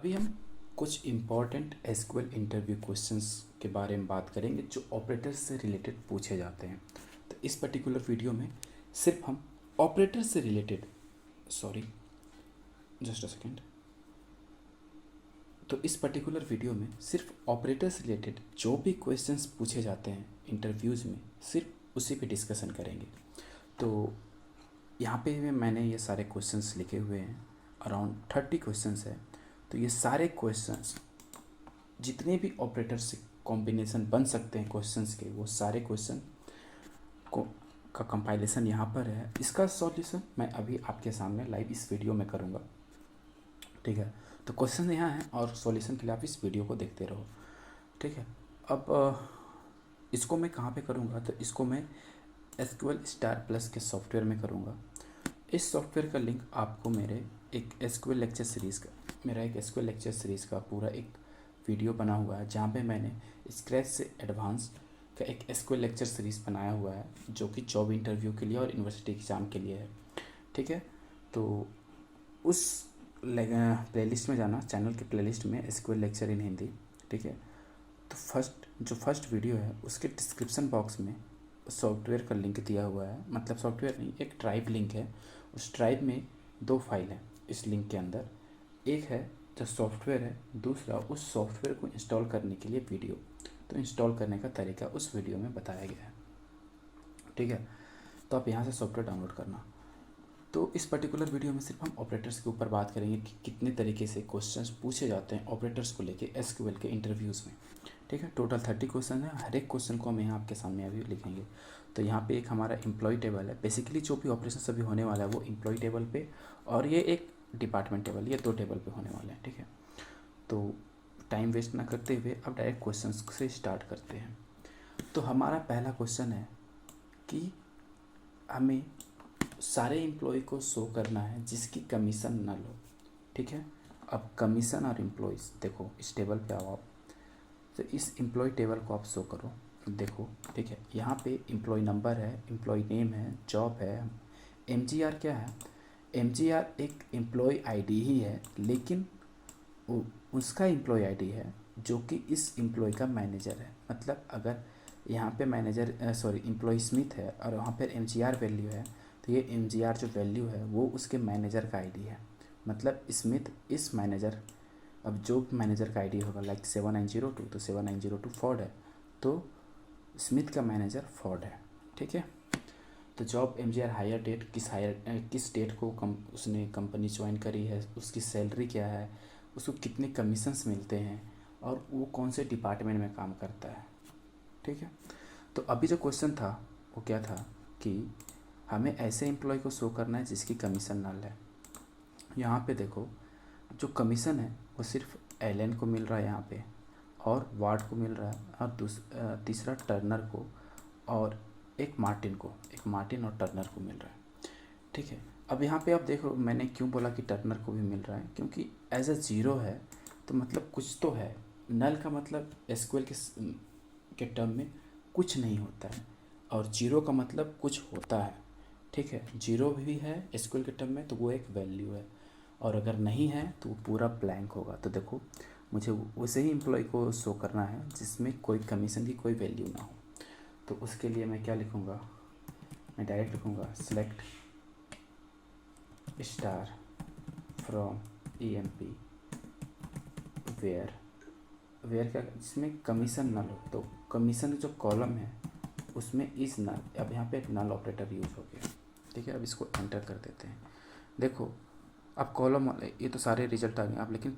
अभी हम कुछ इम्पॉर्टेंट एसक्यूएल इंटरव्यू क्वेश्चंस के बारे में बात करेंगे जो ऑपरेटर्स से रिलेटेड पूछे जाते हैं। तो इस पर्टिकुलर वीडियो में सिर्फ हम ऑपरेटर से रिलेटेड जस्ट अ सेकेंड। तो इस पर्टिकुलर वीडियो में सिर्फ ऑपरेटर से रिलेटेड जो भी क्वेश्चंस पूछे जाते हैं इंटरव्यूज़ में, सिर्फ उसी पे डिस्कशन करेंगे। तो यहाँ पे मैंने ये सारे क्वेश्चंस लिखे हुए हैं, अराउंड 30 क्वेश्चंस है। तो ये सारे क्वेश्चंस जितने भी ऑपरेटर से कॉम्बिनेशन बन सकते हैं क्वेश्चंस के, वो सारे क्वेश्चन को का कंपाइलेशन यहाँ पर है। इसका सॉल्यूशन मैं अभी आपके सामने लाइव इस वीडियो में करूँगा, ठीक है। तो क्वेश्चन यहाँ है और सॉल्यूशन के लिए आप इस वीडियो को देखते रहो, ठीक है। अब इसको मैं कहाँ पे करूँगा, तो इसको मैं एसक्यूएल स्टार प्लस के सॉफ्टवेयर में करूँगा। इस सॉफ्टवेयर का लिंक आपको मेरे एक एसक्यूएल लेक्चर सीरीज़ का पूरा एक वीडियो बना हुआ है, जहाँ पे मैंने स्क्रैच से एडवांस का एक एसक्यूएल लेक्चर सीरीज़ बनाया हुआ है, जो कि जॉब इंटरव्यू के लिए और यूनिवर्सिटी एग्ज़ाम के लिए है, ठीक है। तो उस प्लेलिस्ट में जाना, चैनल के प्लेलिस्ट में एसक्यूएल लेक्चर इन हिंदी, ठीक है। तो फर्स्ट वीडियो है उसके डिस्क्रिप्शन बॉक्स में सॉफ्टवेयर का लिंक दिया हुआ है, मतलब सॉफ्टवेयर नहीं, एक ड्राइव लिंक है। उस ड्राइव में 2 फाइल हैं इस लिंक के अंदर। एक है जो सॉफ्टवेयर है, दूसरा उस सॉफ्टवेयर को इंस्टॉल करने के लिए वीडियो। तो इंस्टॉल करने का तरीका उस वीडियो में बताया गया है, ठीक है। तो आप यहाँ से सॉफ्टवेयर डाउनलोड करना। तो इस पर्टिकुलर वीडियो में सिर्फ हम ऑपरेटर्स के ऊपर बात करेंगे कि कितने तरीके से क्वेश्चंस पूछे जाते हैं ऑपरेटर्स को लेके एसक्यूएल के इंटरव्यूज़ में, ठीक है। टोटल 30 क्वेश्चन है, हर एक क्वेश्चन को हम यहाँ आपके सामने अभी लिखेंगे। तो यहाँ पे एक हमारा एम्प्लॉय टेबल है। बेसिकली जो भी ऑपरेशन सभी होने वाला है वो एम्प्लॉय टेबल पे, और ये एक डिपार्टमेंट टेबल, ये 2 टेबल पे होने वाले हैं, ठीक है। तो टाइम वेस्ट ना करते हुए अब डायरेक्ट क्वेश्चन से स्टार्ट करते हैं। तो हमारा पहला क्वेश्चन है कि हमें सारे एम्प्लॉय को शो करना है जिसकी कमीशन नल हो, ठीक है। अब कमीशन और एम्प्लॉयज़ देखो, इस टेबल पे आओ आप। तो इस एम्प्लॉय टेबल को आप शो करो, देखो, ठीक है। यहाँ पे एम्प्लॉय नंबर है, एम्प्लॉय नेम है, जॉब है। एमजीआर क्या है? एमजीआर एक एम्प्लॉय आईडी ही है, लेकिन उसका एम्प्लॉय आईडी है जो कि इस एम्प्लॉय का मैनेजर है। मतलब अगर यहाँ पे मैनेजर एम्प्लॉय स्मिथ है और वहाँ पर एमजीआर वैल्यू है, तो ये एमजीआर जो वैल्यू है वो उसके मैनेजर का आईडी है। मतलब स्मिथ इस मैनेजर, अब जो मैनेजर का आईडी होगा लाइक 7902, तो 7902 फॉर्ड है, तो स्मिथ का मैनेजर फॉर्ड है, ठीक है। तो जॉब एमजीआर हायर डेट, किस डेट को उसने कंपनी ज्वाइन करी है, उसकी सैलरी क्या है, उसको कितने कमीशंस मिलते हैं, और वो कौन से डिपार्टमेंट में काम करता है, ठीक है। तो अभी जो क्वेश्चन था वो क्या था कि हमें ऐसे एम्प्लॉय को शो करना है जिसकी कमीशन नल है। यहाँ पे देखो, जो कमीशन है वो सिर्फ एलन को मिल रहा है यहाँ पे, और वार्ड को मिल रहा है, और तीसरा टर्नर को, और एक मार्टिन और टर्नर को मिल रहा है, ठीक है। अब यहाँ पे आप देखो, मैंने क्यों बोला कि टर्नर को भी मिल रहा है, क्योंकि एज अ ज़ीरो है तो मतलब कुछ तो है। नल का मतलब एसक्यूएल के टर्म में कुछ नहीं होता है, और जीरो का मतलब कुछ होता है, ठीक है। जीरो भी है एसक्यूएल के टर्म में तो वो एक वैल्यू है, और अगर नहीं है तो वो पूरा ब्लैंक होगा। तो देखो, मुझे वैसे ही एम्प्लॉय को शो करना है जिसमें कोई कमीशन की कोई वैल्यू ना हो। तो उसके लिए मैं क्या लिखूँगा, मैं डायरेक्ट लिखूँगा select star from EMP where का, जिसमें कमीशन नल हो। तो कमीशन जो कॉलम है उसमें इस नल, अब यहाँ पे एक नल ऑपरेटर यूज हो गया, ठीक है। अब इसको एंटर कर देते हैं। देखो, अब कॉलम वाले, ये तो सारे रिजल्ट आ गए आप, लेकिन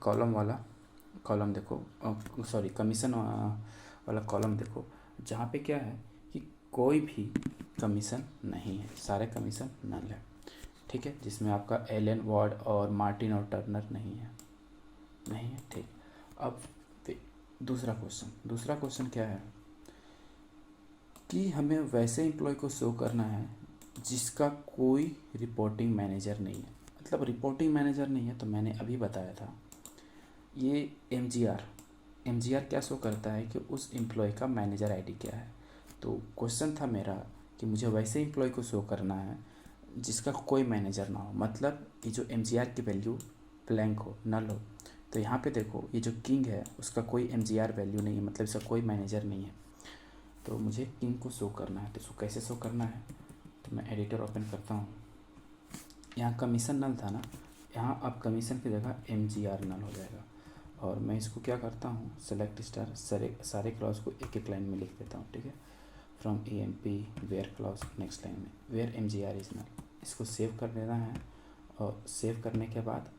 कॉलम देखो, कमीशन वाला कॉलम देखो, जहाँ पे क्या है कि कोई भी कमीशन नहीं है, सारे कमीशन नल है, ठीक है। जिसमें आपका एलन, वार्ड और मार्टिन और टर्नर नहीं है, ठीक। अब दूसरा क्वेश्चन क्या है कि हमें वैसे एम्प्लॉय को शो करना है जिसका कोई रिपोर्टिंग मैनेजर नहीं है। मतलब रिपोर्टिंग मैनेजर नहीं है, तो मैंने अभी बताया था ये एमजीआर क्या शो करता है कि उस एम्प्लॉय का मैनेजर आईडी क्या है। तो क्वेश्चन था मेरा कि मुझे वैसे एम्प्लॉय को शो करना है जिसका कोई मैनेजर ना हो, मतलब कि जो एमजीआर की वैल्यू ब्लैंक हो, नल हो, तो यहाँ पे देखो ये जो किंग है उसका कोई MGR वैल्यू नहीं है, मतलब इसका कोई मैनेजर नहीं है। तो मुझे किंग को शो करना है, तो इसको कैसे शो करना है, तो मैं एडिटर ओपन करता हूँ। यहाँ कमीशन नल था ना, यहाँ अब कमीशन की जगह MGR नल हो जाएगा। और मैं इसको क्या करता हूँ, सेलेक्ट स्टार सारे क्लॉज को एक एक लाइन में लिख देता हूँ, ठीक है। From EMP where clause next line में वेयर MGR इज नल, इसको सेव कर देना है। और सेव करने के बाद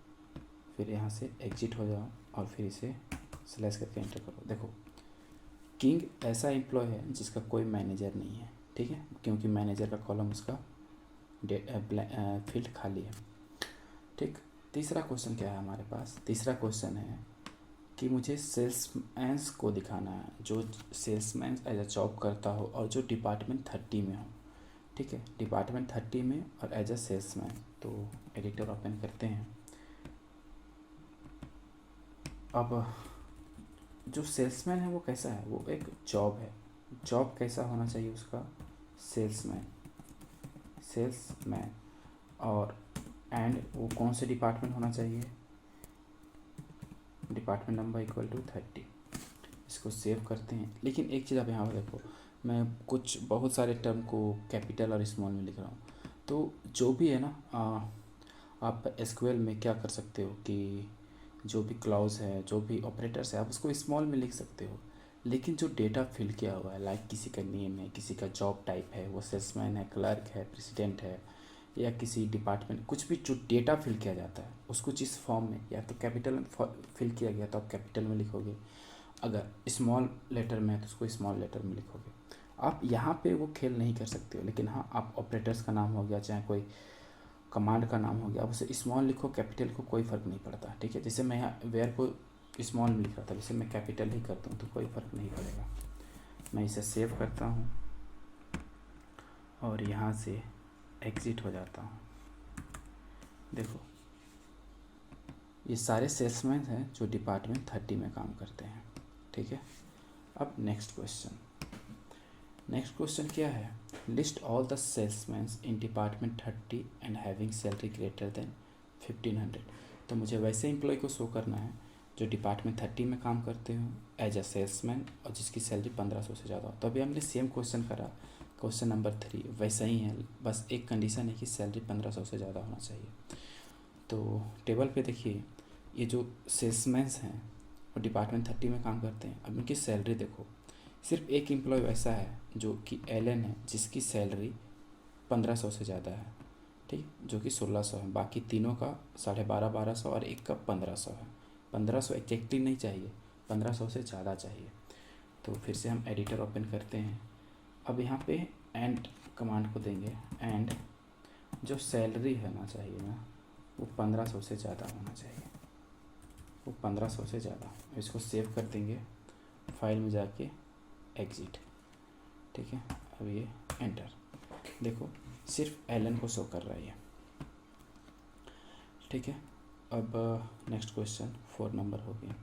फिर यहाँ से एग्जिट हो जाओ और फिर इसे स्लैश करके एंटर करो। देखो किंग ऐसा एम्प्लॉय है जिसका कोई मैनेजर नहीं है, ठीक है, क्योंकि मैनेजर का कॉलम उसका फील्ड खाली है, ठीक। तीसरा क्वेश्चन क्या है हमारे पास, तीसरा क्वेश्चन है कि मुझे सेल्समैन को दिखाना है, जो सेल्समैन एज अ जॉब करता हो और जो डिपार्टमेंट 30 में हो, ठीक है, डिपार्टमेंट 30 में और एज अ सेल्समैन। तो एडिटर ओपन करते हैं। अब जो सेल्समैन है वो कैसा है, वो एक जॉब है, जॉब कैसा होना चाहिए उसका, सेल्समैन, सेल्समैन। और एंड वो कौन से डिपार्टमेंट होना चाहिए, डिपार्टमेंट नंबर इक्वल टू 30। इसको सेव करते हैं। लेकिन एक चीज़ आप यहाँ पर देखो, मैं कुछ बहुत सारे टर्म को कैपिटल और स्मॉल में लिख रहा हूँ। तो जो भी है ना, आप SQL में क्या कर सकते हो कि जो भी क्लॉज है, जो भी ऑपरेटर्स है, आप उसको स्मॉल में लिख सकते हो। लेकिन जो डेटा फिल किया हुआ है, लाइक किसी का नेम है, किसी का जॉब टाइप है, वो सेल्समैन है, क्लर्क है, प्रेसिडेंट है, या किसी डिपार्टमेंट, कुछ भी जो डेटा फिल किया जाता है उसको जिस फॉर्म में या तो कैपिटल में फिल किया गया तो आप कैपिटल में लिखोगे, अगर स्मॉल लेटर में है तो उसको स्मॉल लेटर में लिखोगे। आप यहाँ पे वो खेल नहीं कर सकते हो। लेकिन हाँ, आप ऑपरेटर्स का नाम हो गया, चाहे कोई कमांड का नाम हो गया, आप उसे स्मॉल लिखो कैपिटल को कोई फ़र्क नहीं पड़ता, ठीक है। जैसे मैं यहाँ वेयर को स्मॉल में लिख रहा था, जैसे मैं कैपिटल ही करता हूँ तो कोई फ़र्क नहीं पड़ेगा। मैं इसे सेव करता हूँ और यहाँ से एग्ज़िट हो जाता हूँ। देखो ये सारे सेल्समैन हैं जो डिपार्टमेंट 30 में काम करते हैं, ठीक है। अब नेक्स्ट क्वेश्चन क्या है, list all the salesman in department 30 and having salary greater than 1500। तो मुझे वैसे एम्प्लॉय को शो करना है जो डिपार्टमेंट 30 में काम करते हो एज अ सेल्समैन और जिसकी सैलरी 1500 से ज़्यादा हो। तो अभी हमने सेम क्वेश्चन करा, क्वेश्चन नंबर 3 वैसा ही है, बस एक कंडीशन है कि सैलरी 1500 से ज़्यादा होना चाहिए। तो टेबल पे देखिए, ये जो सेल्समैन्स हैं और डिपार्टमेंट 30 में काम करते हैं, अब इनकी सैलरी देखो, सिर्फ एक एम्प्लॉय वैसा है जो कि एलन है जिसकी सैलरी 1500 से ज़्यादा है, ठीक, जो कि 1600 है। बाकी तीनों का 1250 और एक का 1500 है। 1500 एग्जैक्टली नहीं चाहिए, 1500 से ज़्यादा चाहिए। तो फिर से हम एडिटर ओपन करते हैं। अब यहाँ पे एंड कमांड को देंगे, एंड जो सैलरी होना चाहिए ना वो 1500 से ज़्यादा होना चाहिए, वो 1500 से ज़्यादा। इसको सेव कर देंगे, फाइल में जाके एग्जिट, ठीक है। अब ये एंटर, देखो सिर्फ एलन को शो कर रहा है, ठीक है। अब नेक्स्ट क्वेश्चन 4 नंबर हो गया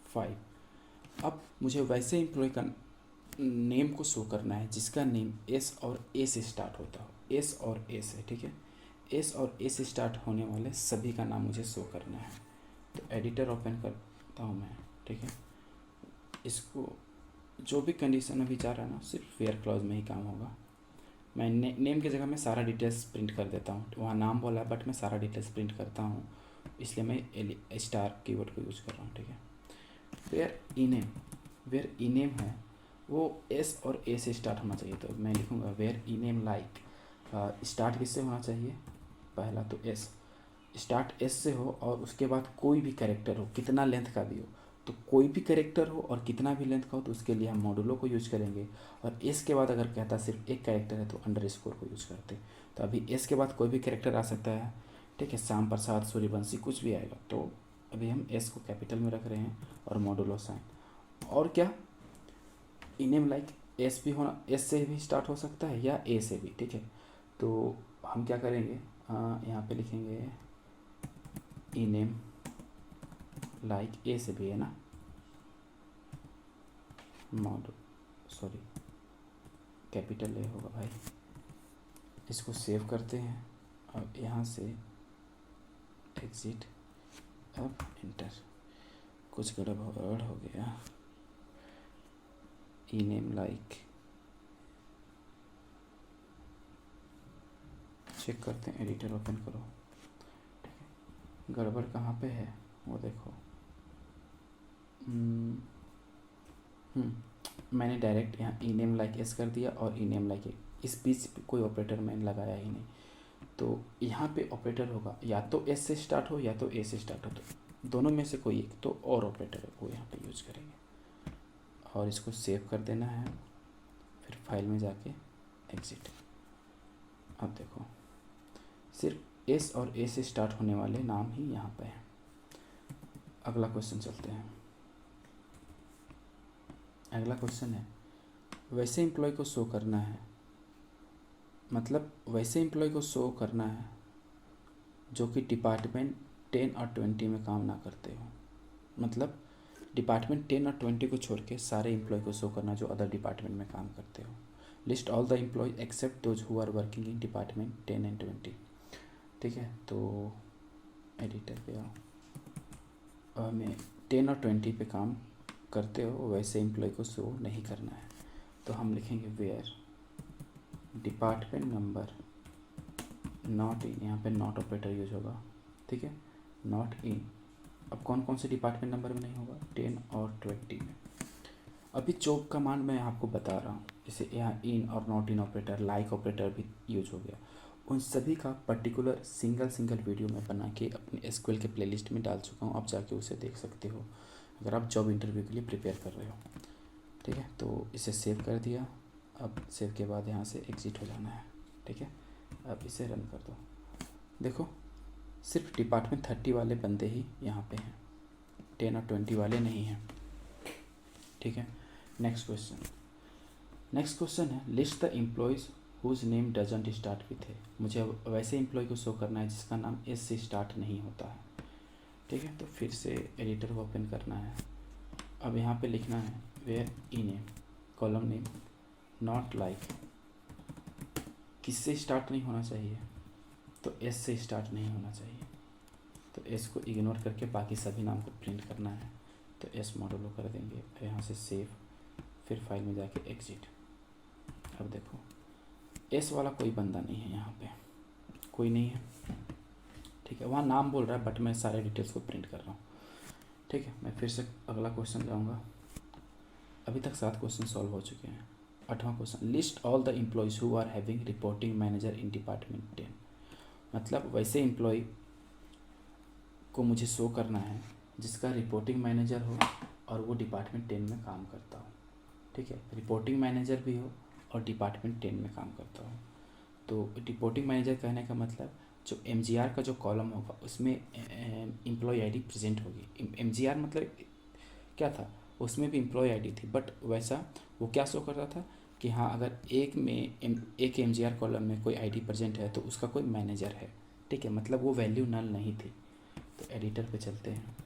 5। अब मुझे वैसे एम्प्लॉय का नेम को शो करना है जिसका नेम S और A से स्टार्ट होता हो, S और A से, ठीक है। S और A से स्टार्ट होने वाले सभी का नाम मुझे शो करना है। तो एडिटर ओपन करता हूँ मैं, ठीक है। इसको जो भी कंडीशन अभी जा रहा है ना, सिर्फ वेयर क्लॉज में ही काम होगा। मैं नेम की जगह में सारा डिटेल्स प्रिंट कर देता हूँ। वहाँ नाम बोला है बट मैं सारा डिटेल्स प्रिंट करता हूँ, इसलिए मैं स्टार कीवर्ड को यूज़ कर रहा हूँ, ठीक है। वेयर ई नेम है वो S और A से स्टार्ट होना चाहिए। तो मैं लिखूँगा where E name like, start किससे होना चाहिए, पहला तो S, स्टार्ट S से हो और उसके बाद कोई भी कैरेक्टर हो, कितना लेंथ का भी हो। तो कोई भी कैरेक्टर हो और कितना भी लेंथ का हो तो उसके लिए हम मॉडुलो को यूज़ करेंगे। और एस के बाद अगर कहता सिर्फ एक कैरेक्टर है तो अंडरस्कोर को यूज़ करते हैं। तो अभी एस के बाद कोई भी कैरेक्टर आ सकता है, ठीक है, श्याम प्रसाद, सूर्यवंशी, कुछ भी आएगा। तो अभी हम एस को कैपिटल में रख रहे हैं और मॉडुलो साइन। और क्या, इनेम लाइक एस भी होना, एस से भी स्टार्ट हो सकता है या ए से भी, ठीक है। तो हम क्या करेंगे, यहाँ पे लिखेंगे इनेम लाइक ए से भी है ना, सॉरी कैपिटल ए होगा भाई। इसको सेव करते हैं और यहाँ से एग्जिट, अब इंटर। कुछ गड़बड़ हो गया। ई नेम लाइक, चेक करते हैं, एडिटर ओपन करो। गड़बड़ कहाँ पे है वो देखो। मैंने डायरेक्ट यहाँ ई नेम लाइक एस कर दिया और ई नेम लाइक, इस बीच कोई ऑपरेटर मैंने लगाया ही नहीं। तो यहाँ पे ऑपरेटर होगा या तो एस से स्टार्ट हो या तो ए से स्टार्ट हो, तो दोनों में से कोई एक तो और ऑपरेटर है वो यहाँ पे यूज करेंगे। और इसको सेव कर देना है, फिर फाइल में जाके एग्जिट। अब देखो सिर्फ एस और ए से स्टार्ट होने वाले नाम ही यहाँ पे हैं। अगला क्वेश्चन चलते हैं। अगला क्वेश्चन है, वैसे एम्प्लॉय को शो करना है, मतलब वैसे एम्प्लॉय को शो करना है जो कि डिपार्टमेंट 10 और 20 में काम ना करते हो। मतलब डिपार्टमेंट 10 और 20 को छोड़ के सारे एम्प्लॉय को शो करना जो अदर डिपार्टमेंट में काम करते हो। List all the employee except those who are working in department 10 and 20। ठीक है, तो एडिटर पे आओ, हमें 10 और 20 पे काम करते हो वैसे एम्प्लॉय को शो नहीं करना है। तो हम लिखेंगे where department number not in, यहाँ पे नॉट ऑपरेटर यूज होगा। ठीक है, नॉट इन। अब कौन कौन से डिपार्टमेंट नंबर में नहीं होगा, 10 और 20 में। अभी जॉब कमांड मैं आपको बता रहा हूँ, जैसे यहाँ इन और not in operator, like operator भी यूज हो गया। उन सभी का पर्टिकुलर सिंगल वीडियो मैं बना के अपने एसक्यूएल के प्लेलिस्ट में डाल चुका हूँ, आप जाके उसे देख सकते हो अगर आप जॉब इंटरव्यू के लिए प्रिपेयर कर रहे हो। ठीक है, तो इसे सेव कर दिया। अब सेव के बाद यहाँ से एग्जिट हो जाना है। ठीक है, अब इसे रन कर दो। देखो सिर्फ डिपार्टमेंट 30 वाले बंदे ही यहाँ पे हैं, 10 और 20 वाले नहीं हैं। ठीक है, नेक्स्ट क्वेश्चन है, list the employees whose name doesn't start with है। मुझे वैसे एम्प्लॉय को शो करना है जिसका नाम एस से स्टार्ट नहीं होता है। ठीक है, तो फिर से एडिटर को ओपन करना है। अब यहाँ पे लिखना है where E name column name not like, किससे स्टार्ट नहीं होना चाहिए, तो एस से स्टार्ट नहीं होना चाहिए। तो एस को इग्नोर करके बाकी सभी नाम को प्रिंट करना है। तो एस मॉडुलो कर देंगे, यहाँ से सेव, फिर फाइल में जाके एग्जिट। अब देखो एस वाला कोई बंदा नहीं है, यहाँ पे कोई नहीं है। ठीक है, वहाँ नाम बोल रहा है बट मैं सारे डिटेल्स को प्रिंट कर रहा हूँ। ठीक है, मैं फिर से अगला क्वेश्चन जाऊँगा। अभी तक 7 क्वेश्चन सॉल्व हो चुके हैं। 8वां question, list all the employees who are having reporting manager in department 10। मतलब वैसे एम्प्लॉय को मुझे शो करना है जिसका रिपोर्टिंग मैनेजर हो और वो डिपार्टमेंट 10 में काम करता हो। ठीक है, रिपोर्टिंग मैनेजर भी हो और डिपार्टमेंट 10 में काम करता हो। तो रिपोर्टिंग मैनेजर कहने का मतलब जो एमजीआर का जो कॉलम होगा उसमें एम्प्लॉय आईडी प्रेजेंट होगी। एमजीआर मतलब क्या था, उसमें भी एम्प्लॉय आईडी थी, बट वैसा वो क्या शो करता था कि हाँ अगर एक एमजीआर कॉलम में कोई आईडी प्रेजेंट है तो उसका कोई मैनेजर है। ठीक है, मतलब वो वैल्यू नल नहीं थी। तो एडिटर पे चलते हैं।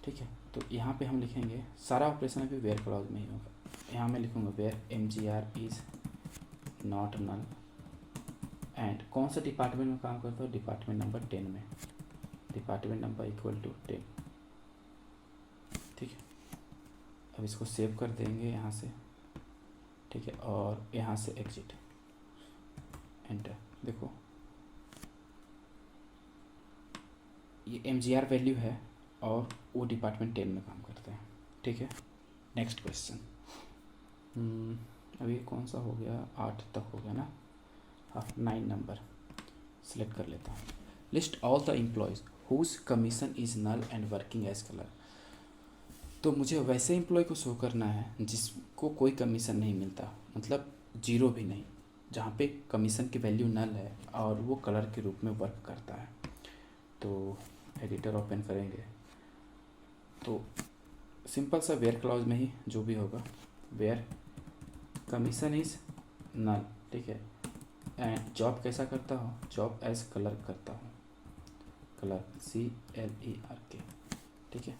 ठीक है, तो यहाँ पे हम लिखेंगे सारा ऑपरेशन अभी वेयर क्लॉज में ही होगा। यहाँ मैं लिखूँगा where MGR is not null and कौन सा डिपार्टमेंट में काम करता हो, डिपार्टमेंट नंबर 10 में, डिपार्टमेंट नंबर इक्वल टू 10। ठीक है, अब इसको सेव कर देंगे यहाँ से। ठीक है, और यहाँ से एग्जिट, एंटर। देखो ये एमजीआर वैल्यू है और वो डिपार्टमेंट 10 में काम करते हैं। ठीक है, नेक्स्ट क्वेश्चन। अभी कौन सा हो गया, 8 तक हो गया ना। हाँ, 9 नंबर सिलेक्ट कर लेता हूँ। List all the employees whose commission is null and working as clerk. तो मुझे वैसे एम्प्लॉय को शो करना है जिसको कोई कमीशन नहीं मिलता, मतलब जीरो भी नहीं, जहाँ पे कमीशन की वैल्यू नल है और वो कलर के रूप में वर्क करता है। तो एडिटर ओपन करेंगे तो सिंपल सा वेयर क्लॉज में ही जो भी होगा, वेयर कमीशन इज़ नल। ठीक है, एंड जॉब कैसा करता हो, जॉब एज कलर करता हूँ, कलर CLERK। ठीक है,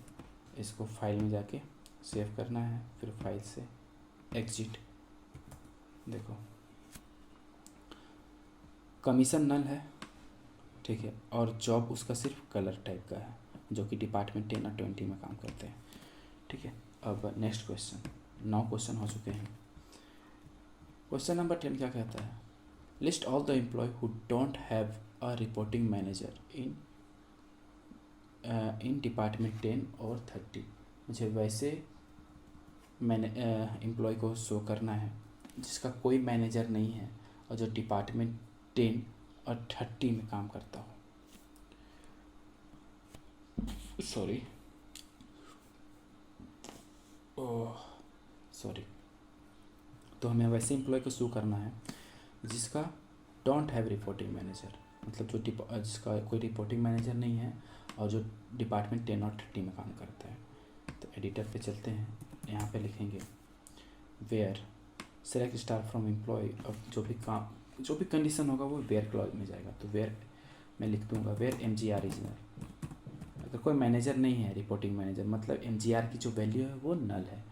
इसको फाइल में जाके सेव करना है, फिर फाइल से एग्जिट। देखो कमीशन नल है। ठीक है, और जॉब उसका सिर्फ कलर टाइप का है, जो कि डिपार्टमेंट 10 और 20 में काम करते हैं। ठीक है, अब नेक्स्ट क्वेश्चन, 9 क्वेश्चन हो चुके हैं। क्वेश्चन नंबर 10 क्या कहता है? List all the employee who don't have a reporting manager in department 10 और 30। मुझे वैसे मैंने एम्प्लॉय को शो करना है जिसका कोई मैनेजर नहीं है और जो डिपार्टमेंट 10 और 30 में काम करता हो। सॉरी सॉरी तो हमें वैसे एम्प्लॉय को शो करना है जिसका डोंट हैव रिपोर्टिंग मैनेजर, मतलब जो जिसका कोई रिपोर्टिंग मैनेजर नहीं है और जो डिपार्टमेंट 10 और 30 में काम करता है। तो एडिटर पे चलते हैं, यहाँ पे लिखेंगे where select star from employee. अब जो भी कंडीशन होगा वो वेयर क्लॉज में जाएगा। तो वेयर मैं लिख दूँगा वेयर MGR इज नल। अगर कोई मैनेजर नहीं है रिपोर्टिंग मैनेजर, मतलब MGR की जो वैल्यू है वो नल है।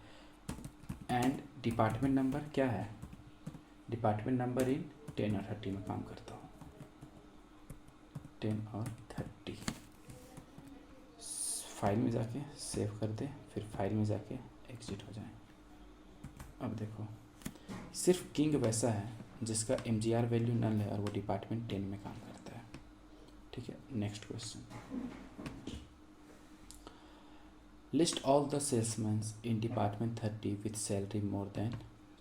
एंड डिपार्टमेंट नंबर क्या है? डिपार्टमेंट नंबर इन 10 और 30 में काम करता हूँ, 10 और 30। फाइल में जाके सेव कर दे, फिर फाइल में जाके एग्जिट हो जाए। अब देखो सिर्फ किंग वैसा है जिसका MGR वैल्यू नल है और वो डिपार्टमेंट 10 में काम करता है। ठीक है, next question, list all the salesman in department 30 with salary more than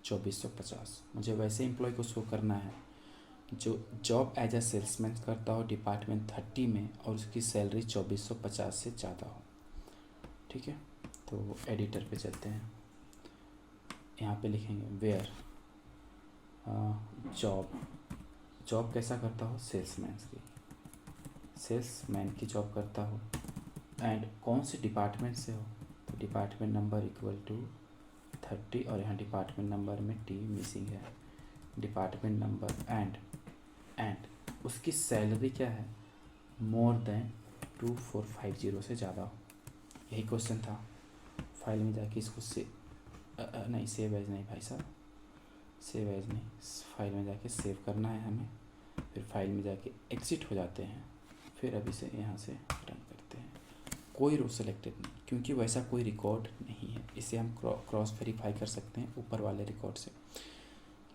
2450। मुझे वैसे एम्प्लॉय को शो करना है जो जॉब एज अ सेल्समैन करता हो डिपार्टमेंट 30 में और उसकी सैलरी 2450 से ज़्यादा हो। ठीक है, तो एडिटर पे चलते हैं, यहाँ पे लिखेंगे वेयर जॉब कैसा करता हो? सेल्समैन की जॉब करता हो एंड कौन से डिपार्टमेंट से हो? तो डिपार्टमेंट नंबर इक्वल टू 30 और यहाँ डिपार्टमेंट नंबर में T मिसिंग है। डिपार्टमेंट नंबर एंड उसकी सैलरी क्या है? मोर देन 2450 से ज़्यादा हो। यही क्वेश्चन था। फाइल में जाके इसको नहीं सेव एज नहीं भाई साहब, सेव एज नहीं, फाइल में जाके सेव करना है हमें, फिर फाइल में जाके एग्जिट हो जाते हैं, फिर अब इसे यहाँ से रन करते हैं। कोई रो सेलेक्टेड नहीं क्योंकि वैसा कोई रिकॉर्ड नहीं है, इसे हम क्रॉस वेरीफाई कर सकते हैं ऊपर वाले रिकॉर्ड से।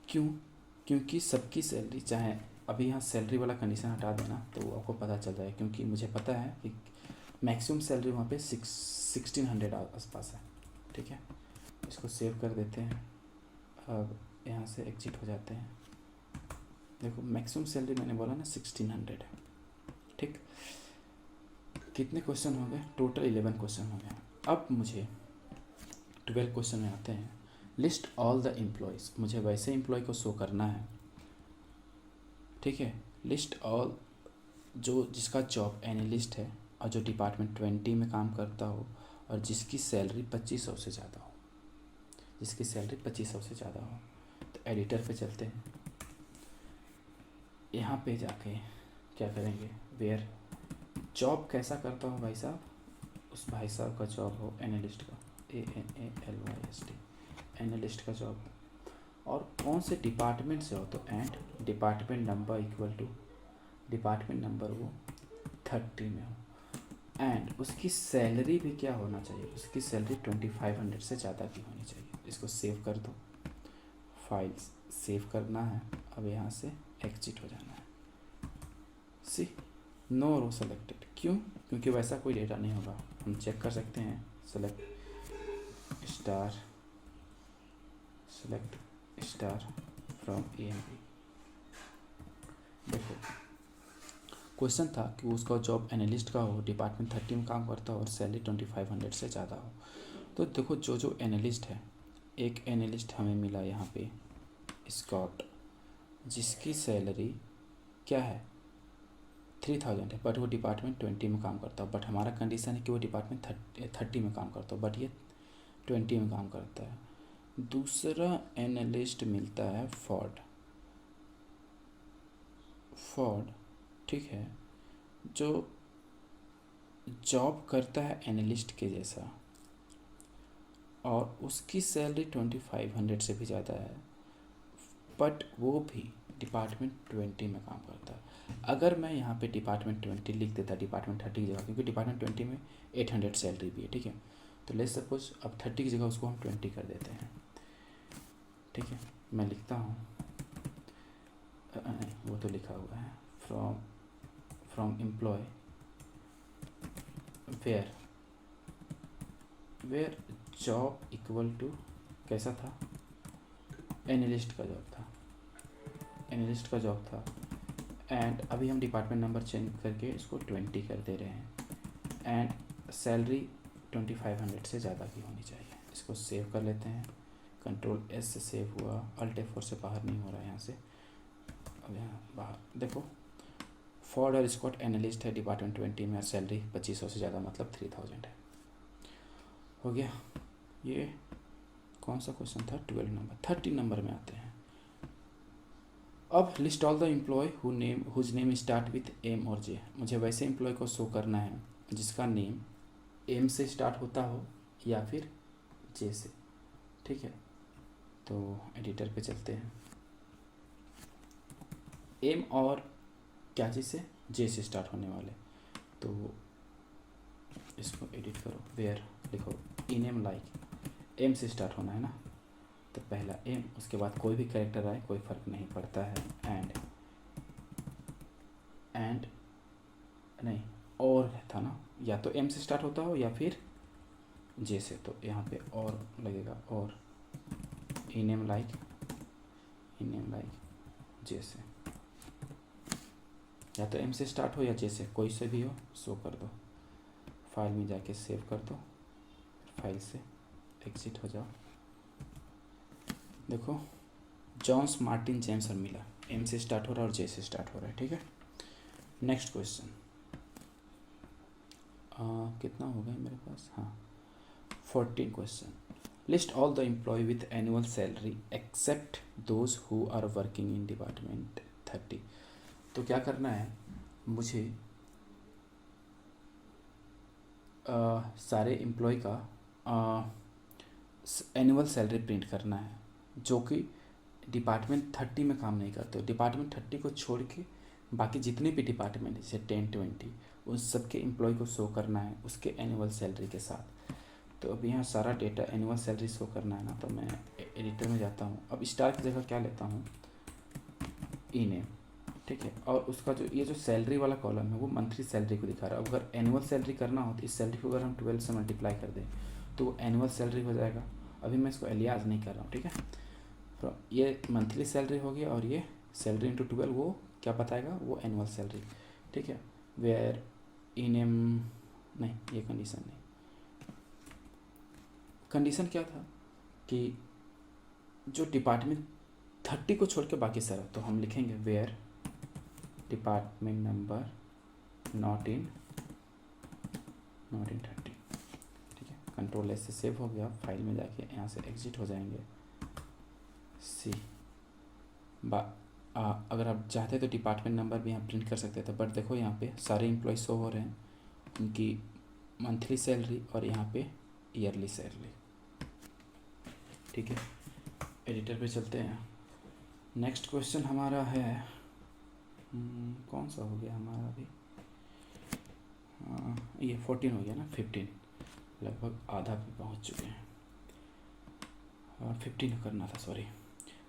क्यों? क्योंकि सबकी सैलरी, चाहे अभी यहाँ सैलरी वाला कंडीशन हटा देना तो आपको पता चल जाएगा, क्योंकि मुझे पता है कि मैक्सिमम सैलरी वहाँ पे 1600 आसपास है। ठीक है, इसको सेव कर देते हैं। अब यहाँ से एग्जिट हो जाते हैं। देखो मैक्सिमम सैलरी मैंने बोला ना 1600 है। ठीक, कितने क्वेश्चन हो गए? टोटल 11 क्वेश्चन हो गए। अब मुझे 12 क्वेश्चन में आते हैं। लिस्ट ऑल द एम्प्लॉयज़, मुझे वैसे एम्प्लॉय को शो करना है। ठीक है, लिस्ट ऑल जिसका जॉब एनालिस्ट है और जो डिपार्टमेंट 20 में काम करता हो और जिसकी सैलरी 2500 से ज़्यादा हो, जिसकी सैलरी 2500 से ज़्यादा हो। तो एडिटर पे चलते हैं, यहाँ पे जाके क्या करेंगे? वेयर जॉब कैसा करता हो भाई साहब? उस भाई साहब का जॉब हो एनालिस्ट का, ANALYST, एनालिस्ट का जॉब हो और कौन से डिपार्टमेंट से हो? तो and department number equal to department number वो 30 में हो एंड उसकी सैलरी भी क्या होना चाहिए? उसकी सैलरी 2500 से ज़्यादा की होनी चाहिए। इसको सेव कर दो, फाइल सेव करना है। अब यहाँ से एग्जिट हो जाना है। सी नो रो सेलेक्टेड, क्यों? क्योंकि वैसा कोई डेटा नहीं होगा। हम चेक कर सकते हैं, सेलेक्ट स्टार फ्रॉम EMP। देखो क्वेश्चन था कि उसका जॉब एनालिस्ट का हो, डिपार्टमेंट 30 में काम करता हो और सैलरी 2500 से ज़्यादा हो। तो देखो जो एनालिस्ट है, एक एनालिस्ट हमें मिला यहाँ पे स्कॉट, जिसकी सैलरी क्या है? 3000 है, बट वो डिपार्टमेंट 20 में काम करता है। बट हमारा कंडीशन है कि वो डिपार्टमेंट 30 में काम करता हो, बट ये 20 में काम करता है। दूसरा एनालिस्ट मिलता है फॉर्ड, ठीक है, जो जॉब करता है एनालिस्ट के जैसा और उसकी सैलरी 2500 से भी ज़्यादा है। बट वो भी डिपार्टमेंट 20 में काम करता है। अगर मैं यहाँ पे डिपार्टमेंट 20 लिख देता डिपार्टमेंट 30 की जगह, क्योंकि डिपार्टमेंट 20 में 800 सैलरी भी है, ठीक है। तो लेट्स सपोज अब 30 की जगह उसको हम 20 कर देते हैं, ठीक है। मैं लिखता हूँ, नहीं वो तो लिखा हुआ है, from employee where job equal to, कैसा था, एनालिस्ट का जॉब था, एंड अभी हम डिपार्टमेंट नंबर चेंज करके इसको 20 कर दे रहे हैं, एंड सैलरी 2500 से ज़्यादा की होनी चाहिए। इसको सेव कर लेते हैं, कंट्रोल एस से सेव हुआ, अल्ट F4 से बाहर नहीं हो रहा है यहाँ से। अब यहाँ बाहर देखो, फॉर्ड और स्कॉट एनालिस्ट है डिपार्टमेंट 20 में, सैलरी 2500 से ज़्यादा मतलब 3000 है। हो गया। ये कौन सा क्वेश्चन था, 12 नंबर। 30 नंबर में आते हैं। अब list all the employ whose name start with M और जे। मुझे वैसे एम्प्लॉय को शो करना है जिसका नेम एम से स्टार्ट होता हो या फिर जे से, ठीक है। तो एडिटर पे चलते हैं, एम और क्या चीज़ से, जे से स्टार्ट होने वाले। तो इसको एडिट करो, वेयर लिखो ई नेम लाइक, एम से स्टार्ट होना है ना, तो पहला एम, उसके बाद कोई भी कैरेक्टर आए कोई फ़र्क नहीं पड़ता है, एंड नहीं और था ना, या तो एम से स्टार्ट होता हो या फिर जे से, तो यहाँ पे और लगेगा, और ई नेम लाइक जे से, या तो एम से स्टार्ट हो या जे से, कोई से भी हो शो कर दो। फाइल में जाके सेव कर दो, फाइल से एग्जिट हो जाओ। देखो जॉन्स मार्टिन जेम्स और मिला, एम से स्टार्ट हो रहा है और जे से स्टार्ट हो रहा है, ठीक है। नेक्स्ट क्वेश्चन, कितना हो गया मेरे पास, हाँ 14 question. List all the employee with annual salary except those who are working in department 30। तो क्या करना है, मुझे सारे एम्प्लॉय का एनुअल सैलरी प्रिंट करना है जो कि डिपार्टमेंट 30 में काम नहीं करते। डिपार्टमेंट 30 को छोड़ के बाकी जितने भी डिपार्टमेंट जैसे 10 20 उन सबके एम्प्लॉय को शो करना है उसके एनुअल सैलरी के साथ। तो अब यहाँ सारा डेटा एनुअल सैलरी शो करना है ना, तो मैं एडिटर में जाता हूँ। अब स्टार की जगह क्या लेता हूँ, ई नेम, ठीक है। और उसका जो ये जो सैलरी वाला कॉलम है वो मंथली सैलरी को दिखा रहा है। अगर एनुअल सैलरी करना हो तो इस सैलरी को अगर हम 12 से मल्टीप्लाई कर दें तो वो एनुअल सैलरी हो जाएगा। अभी मैं इसको एलियाज नहीं कर रहा हूँ, ठीक है। तो ये मंथली सैलरी हो गया और ये सैलरी इंटू 12 वो क्या बताएगा, वो एनुअल सैलरी, ठीक है। वेयर ई नेम, नहीं ये कंडीशन नहीं, कंडीशन क्या था कि जो डिपार्टमेंट 30 को छोड़ के बाकी सारा, तो हम लिखेंगे where department number not in 30, ठीक है। कंट्रोल एस से सेव हो गया, फाइल में जाके यहाँ से एग्जिट हो जाएंगे। सी अगर आप चाहते तो डिपार्टमेंट नंबर भी यहाँ प्रिंट कर सकते थे, बट देखो यहाँ पे सारे एम्प्लॉय शो हो रहे हैं, उनकी मंथली सैलरी और यहाँ पे ईयरली सैलरी, ठीक है। एडिटर पे चलते हैं। नेक्स्ट क्वेश्चन हमारा है कौन सा हो गया हमारा अभी, ये 14 हो गया ना, 15 लगभग आधा पे पहुँच चुके हैं, 15 करना था, sorry.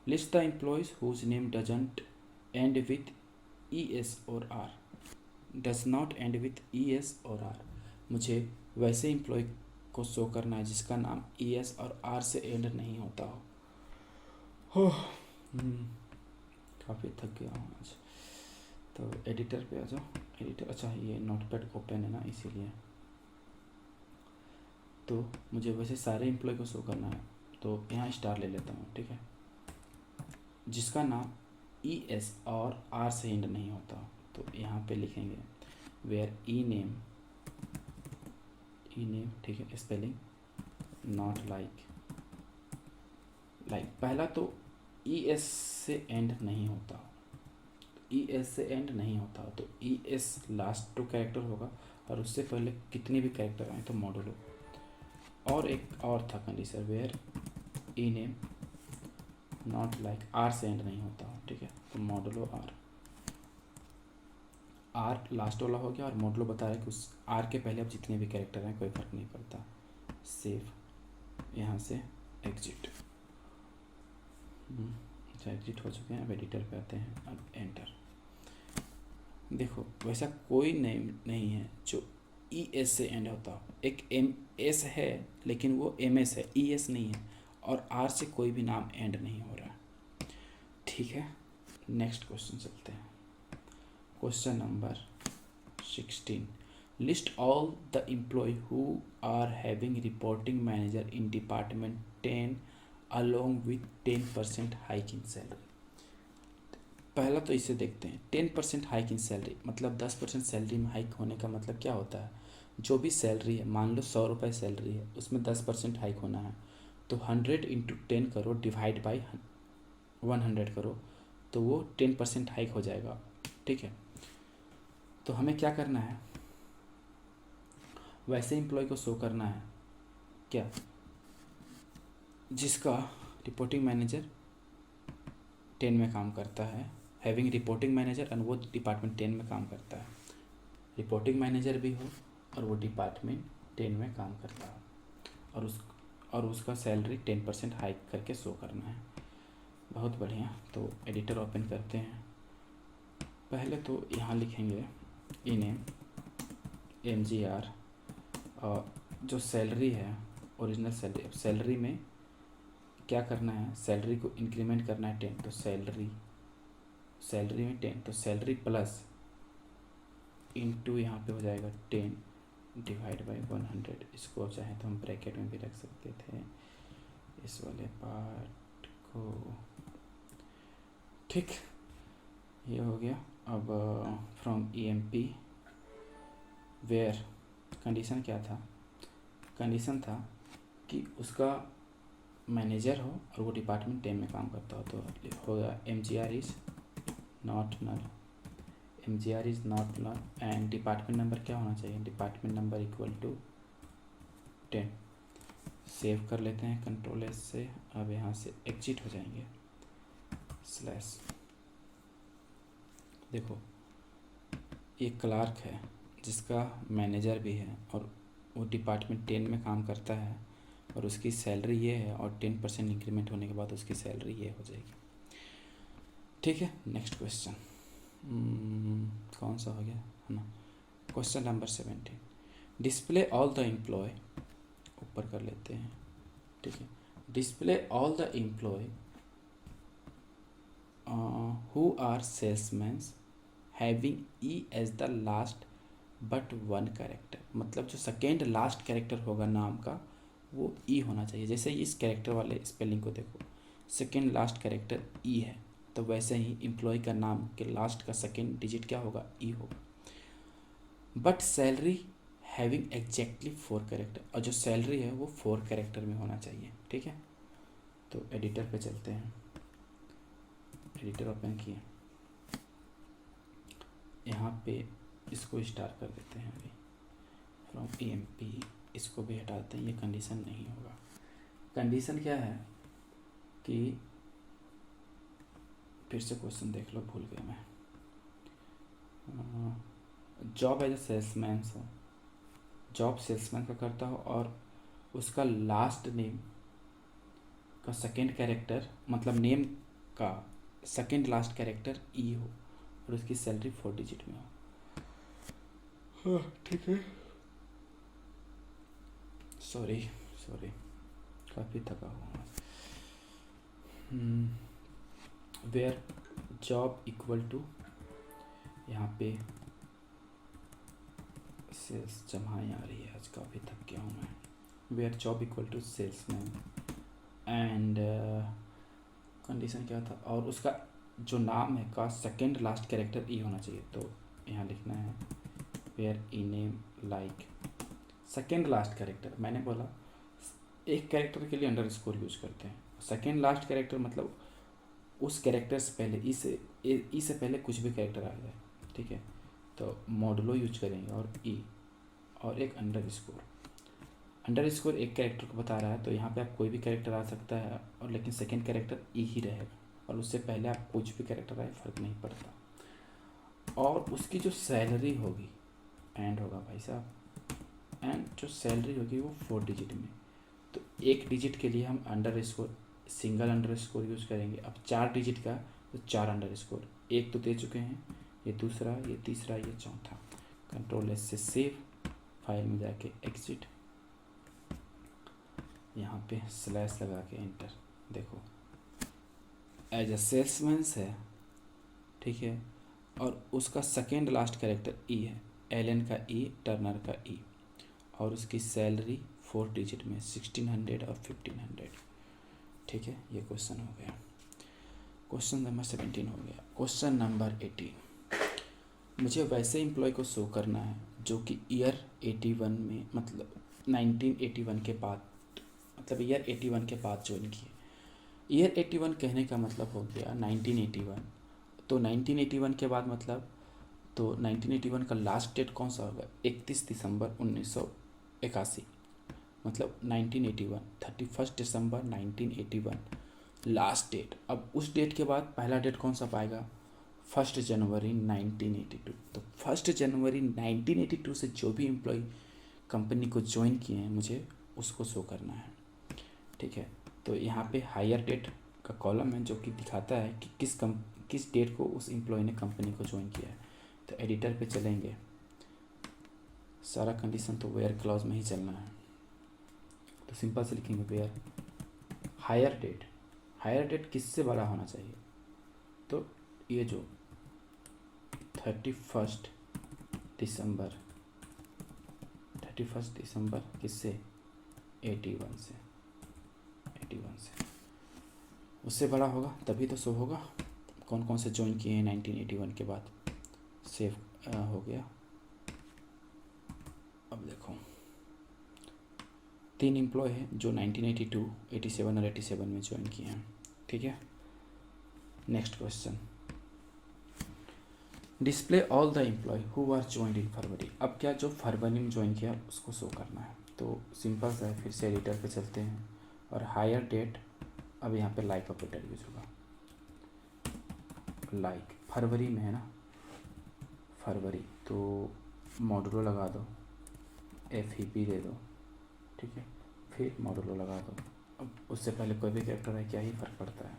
List the employees whose name doesn't end with E S और R, does not end with E S और आर। मुझे वैसे एम्प्लॉय को शो करना है जिसका नाम ई एस और आर से एंड नहीं होता हो। काफ़ी थक गया हूँ आज। तो एडिटर पे आ जाओ, एडिटर, अच्छा ये नोटपैड ओपन है ना इसीलिए। तो मुझे वैसे सारे एम्प्लॉय को शो करना है, तो यहाँ स्टार ले लेता हूँ, ठीक है। जिसका नाम ई एस और आर से एंड नहीं होता, तो यहाँ पे लिखेंगे वेयर ई नेम, ठीक है, स्पेलिंग नॉट लाइक, पहला तो ई एस से एंड नहीं होता, ई एस से एंड नहीं होता, तो E S last two character होगा और उससे पहले कितने भी कैरेक्टर आए तो मॉडुलो। और एक और था condition, where E name not like R से एंड नहीं होता हो, ठीक है। तो मॉडुलो आर लास्ट वाला हो गया, और मॉडुलो बता रहा है कि उस आर के पहले अब जितने भी कैरेक्टर हैं कोई फर्क नहीं पड़ता। सेव, यहाँ से एग्जिट, अच्छा एग्जिट हो चुके हैं। अब एडिटर पे आते हैं, अब एंटर। देखो वैसा कोई नेम नहीं है जो ई एस से एंड होता हो। एक एम एस है लेकिन वो एम एस है, ई एस नहीं है, और आर से कोई भी नाम एंड नहीं हो रहा, ठीक है। नेक्स्ट क्वेश्चन चलते हैं। Question number 16, list all the employee who are having reporting manager in department 10 along with 10% hike in salary. पहला तो इसे देखते हैं। 10% हाइक इन सैलरी मतलब 10% सैलरी में हाइक होने का मतलब क्या होता है। जो भी सैलरी है, मान लो 100 रुपये सैलरी है, उसमें 10% हाइक होना है, तो 100 इंटू 10 करो डिवाइड बाई 100 करो, तो वो 10% हाइक हो जाएगा, ठीक है। तो हमें क्या करना है, वैसे एम्प्लॉय को शो करना है क्या, जिसका रिपोर्टिंग मैनेजर 10 में काम करता है, हैविंग रिपोर्टिंग मैनेजर, और वो डिपार्टमेंट 10 में काम करता है। रिपोर्टिंग मैनेजर भी हो और वो डिपार्टमेंट 10 में काम करता हो, और उसका सैलरी 10% हाइक करके शो करना है। बहुत बढ़िया। तो एडिटर ओपन करते हैं। पहले तो यहाँ लिखेंगे इनेम MGR, और जो सैलरी है ओरिजिनल सैलरी, सैलरी में क्या करना है, सैलरी को इंक्रीमेंट करना है 10, तो सैलरी में 10, तो सैलरी प्लस इंटू यहाँ पे हो जाएगा 10 डिवाइड बाई 100। इसको चाहे तो हम ब्रैकेट में भी रख सकते थे इस वाले पार्ट को, ठीक, ये हो गया। अब फ्रॉम EMP वेयर, कंडीशन क्या था, कंडीशन था कि उसका मैनेजर हो और वो डिपार्टमेंट 10 में काम करता हो, तो होगा MGR is not null, MGR is not null, and department number क्या होना चाहिए, department number equal to 10। Save कर लेते हैं कंट्रोल S से। अब यहाँ से एग्जिट हो जाएंगे, स्लैश। देखो ये क्लार्क है जिसका मैनेजर भी है और वो डिपार्टमेंट 10 में काम करता है, और उसकी सैलरी ये है, और 10% इंक्रीमेंट होने के बाद उसकी सैलरी ये हो जाएगी, ठीक है। नेक्स्ट क्वेश्चन कौन सा हो गया है ना, question number 17, display all the employee, ऊपर कर लेते हैं, ठीक है। Display all the employee who are salesman having E as the last but 1 character, मतलब जो सेकेंड लास्ट कैरेक्टर होगा नाम का वो E होना चाहिए। जैसे इस कैरेक्टर वाले स्पेलिंग को देखो, सेकेंड लास्ट कैरेक्टर E है, तो वैसे ही एम्प्लॉय का नाम के लास्ट का सेकेंड डिजिट क्या होगा, E होगा। But salary having exactly 4 character, और जो सैलरी है वो 4 कैरेक्टर में होना चाहिए, ठीक है। तो एडिटर पे चलते हैं, एडिटर ओपन किए, यहाँ पे इसको स्टार कर देते हैं अभी फ्रॉम EMP, इसको भी हटा देते हैं, ये कंडीशन नहीं होगा। कंडीशन क्या है कि फिर से क्वेश्चन देख लो, भूल गया मैं। जॉब एज ए सेल्समैन हो, जॉब सेल्समैन का करता हो, और उसका लास्ट नेम का सेकेंड कैरेक्टर, मतलब नेम का सेकेंड लास्ट कैरेक्टर E हो, और उसकी सैलरी 4 डिजिट में हो, हाँ ठीक है। सॉरी काफ़ी थका हुआ। वेयर जॉब इक्वल टू, यहाँ पे सेल्स जमाएँ आ रही है, आज काफ़ी थक गया हूँ मैं। Where job equal to salesman, and condition क्या था, और उसका जो नाम है का सेकेंड लास्ट कैरेक्टर E होना चाहिए, तो यहाँ लिखना है where E name like second last character. मैंने बोला एक कैरेक्टर के लिए अंडरस्कोर यूज करते हैं, सेकेंड लास्ट कैरेक्टर मतलब उस कैरेक्टर से पहले ई से पहले कुछ भी कैरेक्टर आ जाए, ठीक है। तो मॉडुलो यूज करेंगे और E और एक अंडरस्कोर। अंडर स्कोर एक कैरेक्टर को बता रहा है, तो यहाँ पे आप कोई भी कैरेक्टर आ सकता है, और लेकिन सेकंड कैरेक्टर ई ही रहेगा, और उससे पहले आप कुछ भी कैरेक्टर आए फ़र्क नहीं पड़ता। और उसकी जो सैलरी होगी, एंड होगा भाई साहब, एंड जो सैलरी होगी वो 4 डिजिट में। तो एक डिजिट के लिए हम under score, single under score use करेंगे। अब 4 डिजिट का तो 4 अंडर स्कोर, एक तो दे चुके हैं, ये दूसरा, ये तीसरा, ये चौथा। कंट्रोल एस से सेव, फाइल में जाके एग्जिट, यहाँ पे स्लैश लगा के एंटर। देखो एज अ सेल्समैन्स है, ठीक है, और उसका सेकेंड लास्ट कैरेक्टर ई है, एलन का ई, टर्नर का ई, और उसकी सैलरी 4 डिजिट में 1600 और 1500। ठीक है, ये क्वेश्चन हो गया। क्वेश्चन नंबर 17 हो गया। क्वेश्चन नंबर 18, मुझे वैसे एम्प्लॉय को शो करना है जो कि ईयर 81 में, मतलब 1981 के बाद, मतलब ईयर 81 के बाद ज्वाइन किए। ईयर 81 कहने का मतलब हो गया 1981। तो 1981 के बाद मतलब, तो 1981 का लास्ट डेट कौन सा होगा? 31 दिसंबर 1981, मतलब 1981, 31 दिसंबर 1981 लास्ट डेट। अब उस डेट के बाद पहला डेट कौन सा पाएगा? 1 जनवरी 1982। तो 1 जनवरी 1982 से जो भी एम्प्लॉय कंपनी को ज्वाइन किए हैं, मुझे उसको शो करना है। ठीक है, तो यहाँ पे हायर डेट का कॉलम है जो कि दिखाता है कि किस डेट को उस एम्प्लॉय ने कंपनी को ज्वाइन किया है। तो एडिटर पे चलेंगे, सारा कंडीशन तो वेयर क्लॉज में ही चलना है। तो सिंपल से लिखेंगे where hire date. Hire date किससे बड़ा होना चाहिए? तो ये जो 31 दिसंबर, 31 दिसंबर किससे? 81 से, 81 से उससे बड़ा होगा तभी तो शो होगा। कौन कौन से ज्वाइन किए हैं 1981 के बाद? सेव हो गया। अब देखो 3 एम्प्लॉय हैं जो 1982, 87 और 87 में ज्वाइन किए हैं। ठीक है, next question, display all the employee who are joined in February. अब क्या जो फरवरी में ज्वाइन किया उसको शो करना है। तो सिंपल सा है, फिर से एडिटर पे चलते हैं और हायर डेट, अब यहाँ पे लाइक ऑपरेटर यूज होगा। लाइक फरवरी में है ना, फरवरी, तो मॉडुलो लगा दो, FEP दे दो। ठीक है, फिर मॉडुलो लगा दो। अब उससे पहले कोई भी कैरेक्टर है, क्या ही फ़र्क पड़ता है।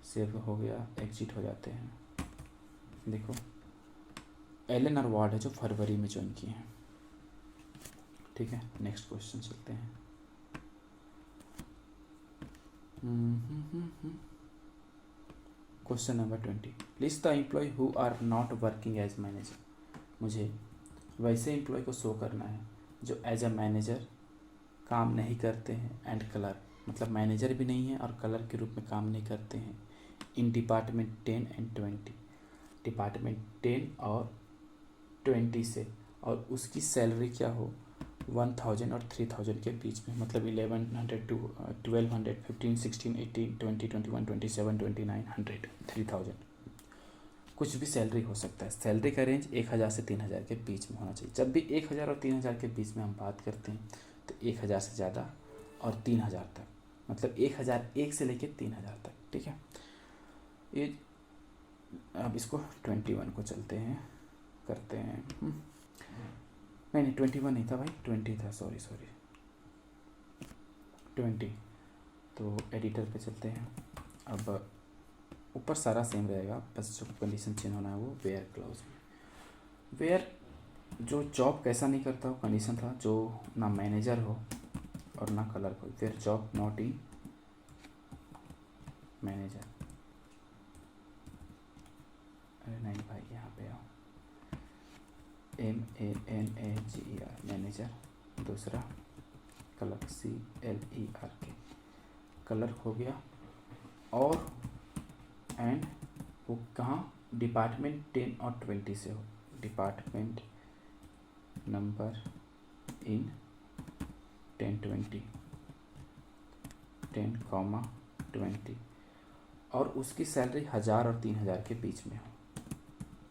सेव हो गया, एग्जिट हो जाते हैं। देखो एलन और वार्ड है जो फरवरी में ज्वाइन किए हैं। ठीक है, नेक्स्ट क्वेश्चन चलते हैं। Question number 20, list the employee who are not working as manager. मुझे वैसे एम्प्लॉय को शो करना है जो एज अ मैनेजर काम नहीं करते हैं, एंड कलर, मतलब मैनेजर भी नहीं है और कलर के रूप में काम नहीं करते हैं, इन डिपार्टमेंट 10 एंड 20, डिपार्टमेंट 10 और 20 से, और उसकी सैलरी क्या हो 1000 और 3000 के बीच में, मतलब 1100 to 1200, 15, 16, 18, 20, 21, 27, 29, 100, 3000, कुछ भी सैलरी हो सकता है। सैलरी का रेंज 1000 से 3000 के बीच में होना चाहिए। जब भी 1000 और 3000 के बीच में हम बात करते हैं तो 1000 से ज़्यादा और 3000 तक, मतलब 1001 से लेकर 3000 तक। ठीक है, ये अब इसको 21 को चलते हैं, करते हैं। नहीं 21 नहीं था भाई, 20 था, सॉरी 20। तो एडिटर पे चलते हैं। अब ऊपर सारा सेम रहेगा, बस जो कंडीशन चेंज होना है वो वेयर क्लॉज में। वेयर जो जॉब कैसा नहीं करता हो, कंडीशन था जो ना मैनेजर हो और ना कलर को, where job not in manager. अरे नहीं भाई, यहाँ पे आओ, MANAGER मैनेजर, दूसरा कलर CLERK, कलर हो गया। और एंड वो कहाँ, डिपार्टमेंट 10 और 20 से हो, डिपार्टमेंट नंबर इन 10, 20, 10, 20, और उसकी सैलरी 1000 और 3000 के बीच में हो,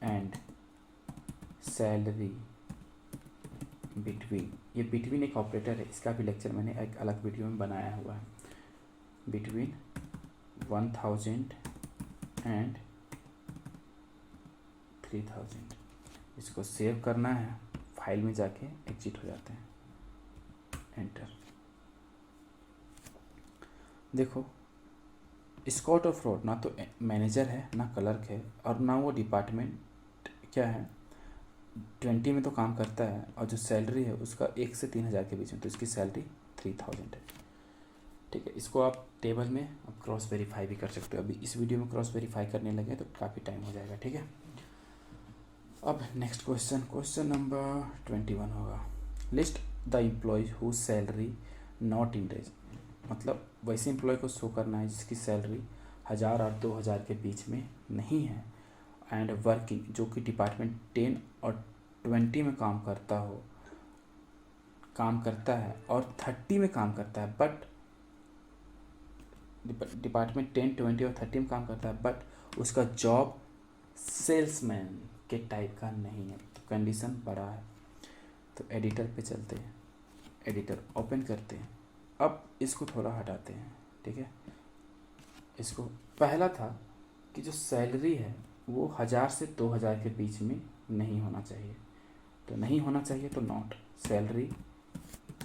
एंड सैलरी बिटवीन ये बिटवीन एक ऑपरेटर है, इसका भी लेक्चर मैंने एक अलग वीडियो में बनाया हुआ है। बिटवीन 1000 एंड 3000, इसको सेव करना है, फाइल में जाके एग्जिट हो जाते हैं, एंटर। देखो स्कॉट और फ्रॉड ना तो मैनेजर है ना क्लर्क है और ना वो डिपार्टमेंट क्या है, 20 में तो काम करता है, और जो सैलरी है उसका 1 से 3000 के बीच में, तो इसकी सैलरी 3000 है। ठीक है, इसको आप टेबल में आप क्रॉस वेरीफाई भी कर सकते हो। अभी इस वीडियो में क्रॉस वेरीफाई करने लगे तो काफ़ी टाइम हो जाएगा। ठीक है, अब नेक्स्ट क्वेश्चन नंबर 21 होगा। List the employee who salary not in range, मतलब वैसे एम्प्लॉय को शो करना है जिसकी सैलरी 1000 और 2000 के बीच में नहीं है, एंड वर्किंग, जो कि डिपार्टमेंट 10 और 20 में काम करता है और 30 में काम करता है, बट डिपार्टमेंट 10, 20 और 30 में काम करता है, बट उसका जॉब सेल्समैन के टाइप का नहीं है, तो कंडीशन बड़ा है। तो एडिटर पे चलते हैं, एडिटर ओपन करते हैं, अब इसको थोड़ा हटाते हैं। ठीक है, इसको पहला था कि जो सैलरी है वो 1000 से 2000 के बीच में नहीं होना चाहिए, तो नहीं होना चाहिए तो not, salary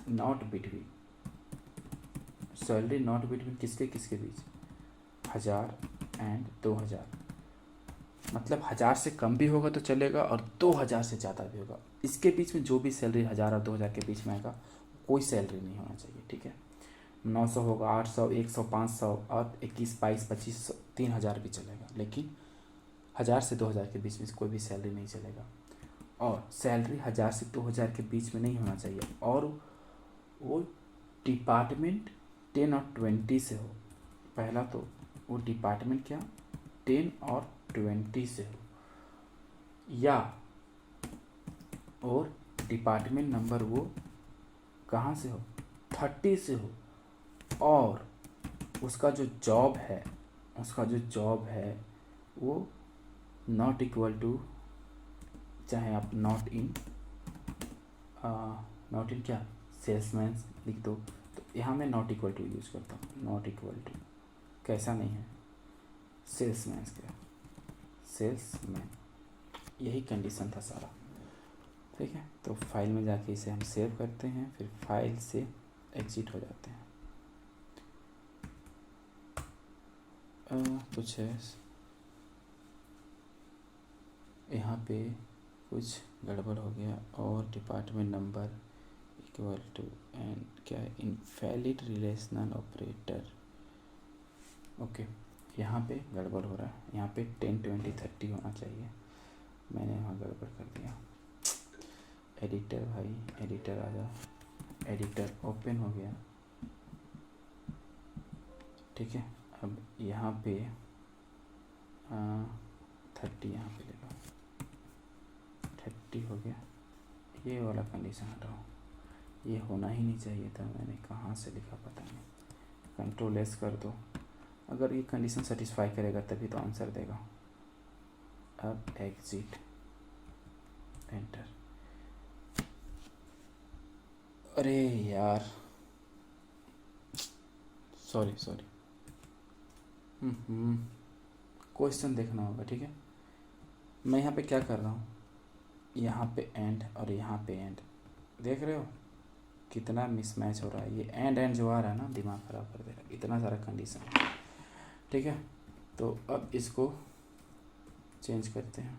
not between, salary not between किसके बीच, 1000 एंड 2000, मतलब 1000 से कम भी होगा तो चलेगा और 2000 से ज़्यादा भी होगा, इसके बीच में जो भी सैलरी 1000 और 2000 के बीच में आएगा कोई सैलरी नहीं होना चाहिए। ठीक है, 900 होगा, 800, 100, 500 और 21, 22, 25, 3000 भी चलेगा, लेकिन 1000 से 2000 के बीच में कोई भी सैलरी नहीं चलेगा। और सैलरी 1000 से 2000 के बीच में नहीं होना चाहिए, और वो डिपार्टमेंट 10 और 20 से हो। पहला तो वो डिपार्टमेंट क्या 10 और 20 से हो, या और डिपार्टमेंट नंबर वो कहाँ से हो, 30 से हो, और उसका जो जॉब है वो नॉट इक्वल टू, चाहे आप नॉट इन क्या सेल्समैन लिख दो, तो यहाँ मैं नॉट इक्वल टू यूज़ करता हूँ। नॉट इक्वल टू कैसा नहीं है, सेल्समैन का, सेल्समैन, यही कंडीशन था सारा। ठीक है, तो फाइल में जाके इसे हम सेव करते हैं, फिर फाइल से एग्जिट हो जाते हैं। कुछ है यहाँ पे, कुछ गड़बड़ हो गया, और department number equal to and क्या है, इनवैलिड रिलेशनल ऑपरेटर। ओके, यहाँ पे गड़बड़ हो रहा है, यहाँ पे 10, 20, 30 होना चाहिए, मैंने वहाँ गड़बड़ कर दिया। एडिटर भाई, एडिटर आ जा, एडिटर ओपन हो गया। ठीक है, अब यहाँ पे 30 यहाँ पे ले लो, 30 हो गया। ये वाला कंडीशन हटाओ, ये होना ही नहीं चाहिए था, मैंने कहाँ से लिखा पता नहीं। कंट्रोल एस कर दो, अगर ये कंडीशन सेटिस्फाई करेगा तभी तो आंसर देगा। अब एग्जिट, एंटर। अरे यार, सॉरी क्वेश्चन देखना होगा। ठीक है, मैं यहाँ पे क्या कर रहा हूँ, यहाँ पे एंड और यहाँ पे एंड, देख रहे हो कितना मिसमैच हो रहा है। ये एंड जो आ रहा है ना, दिमाग ख़राब कर दे रहा है, इतना सारा कंडीशन। ठीक है, तो अब इसको चेंज करते हैं,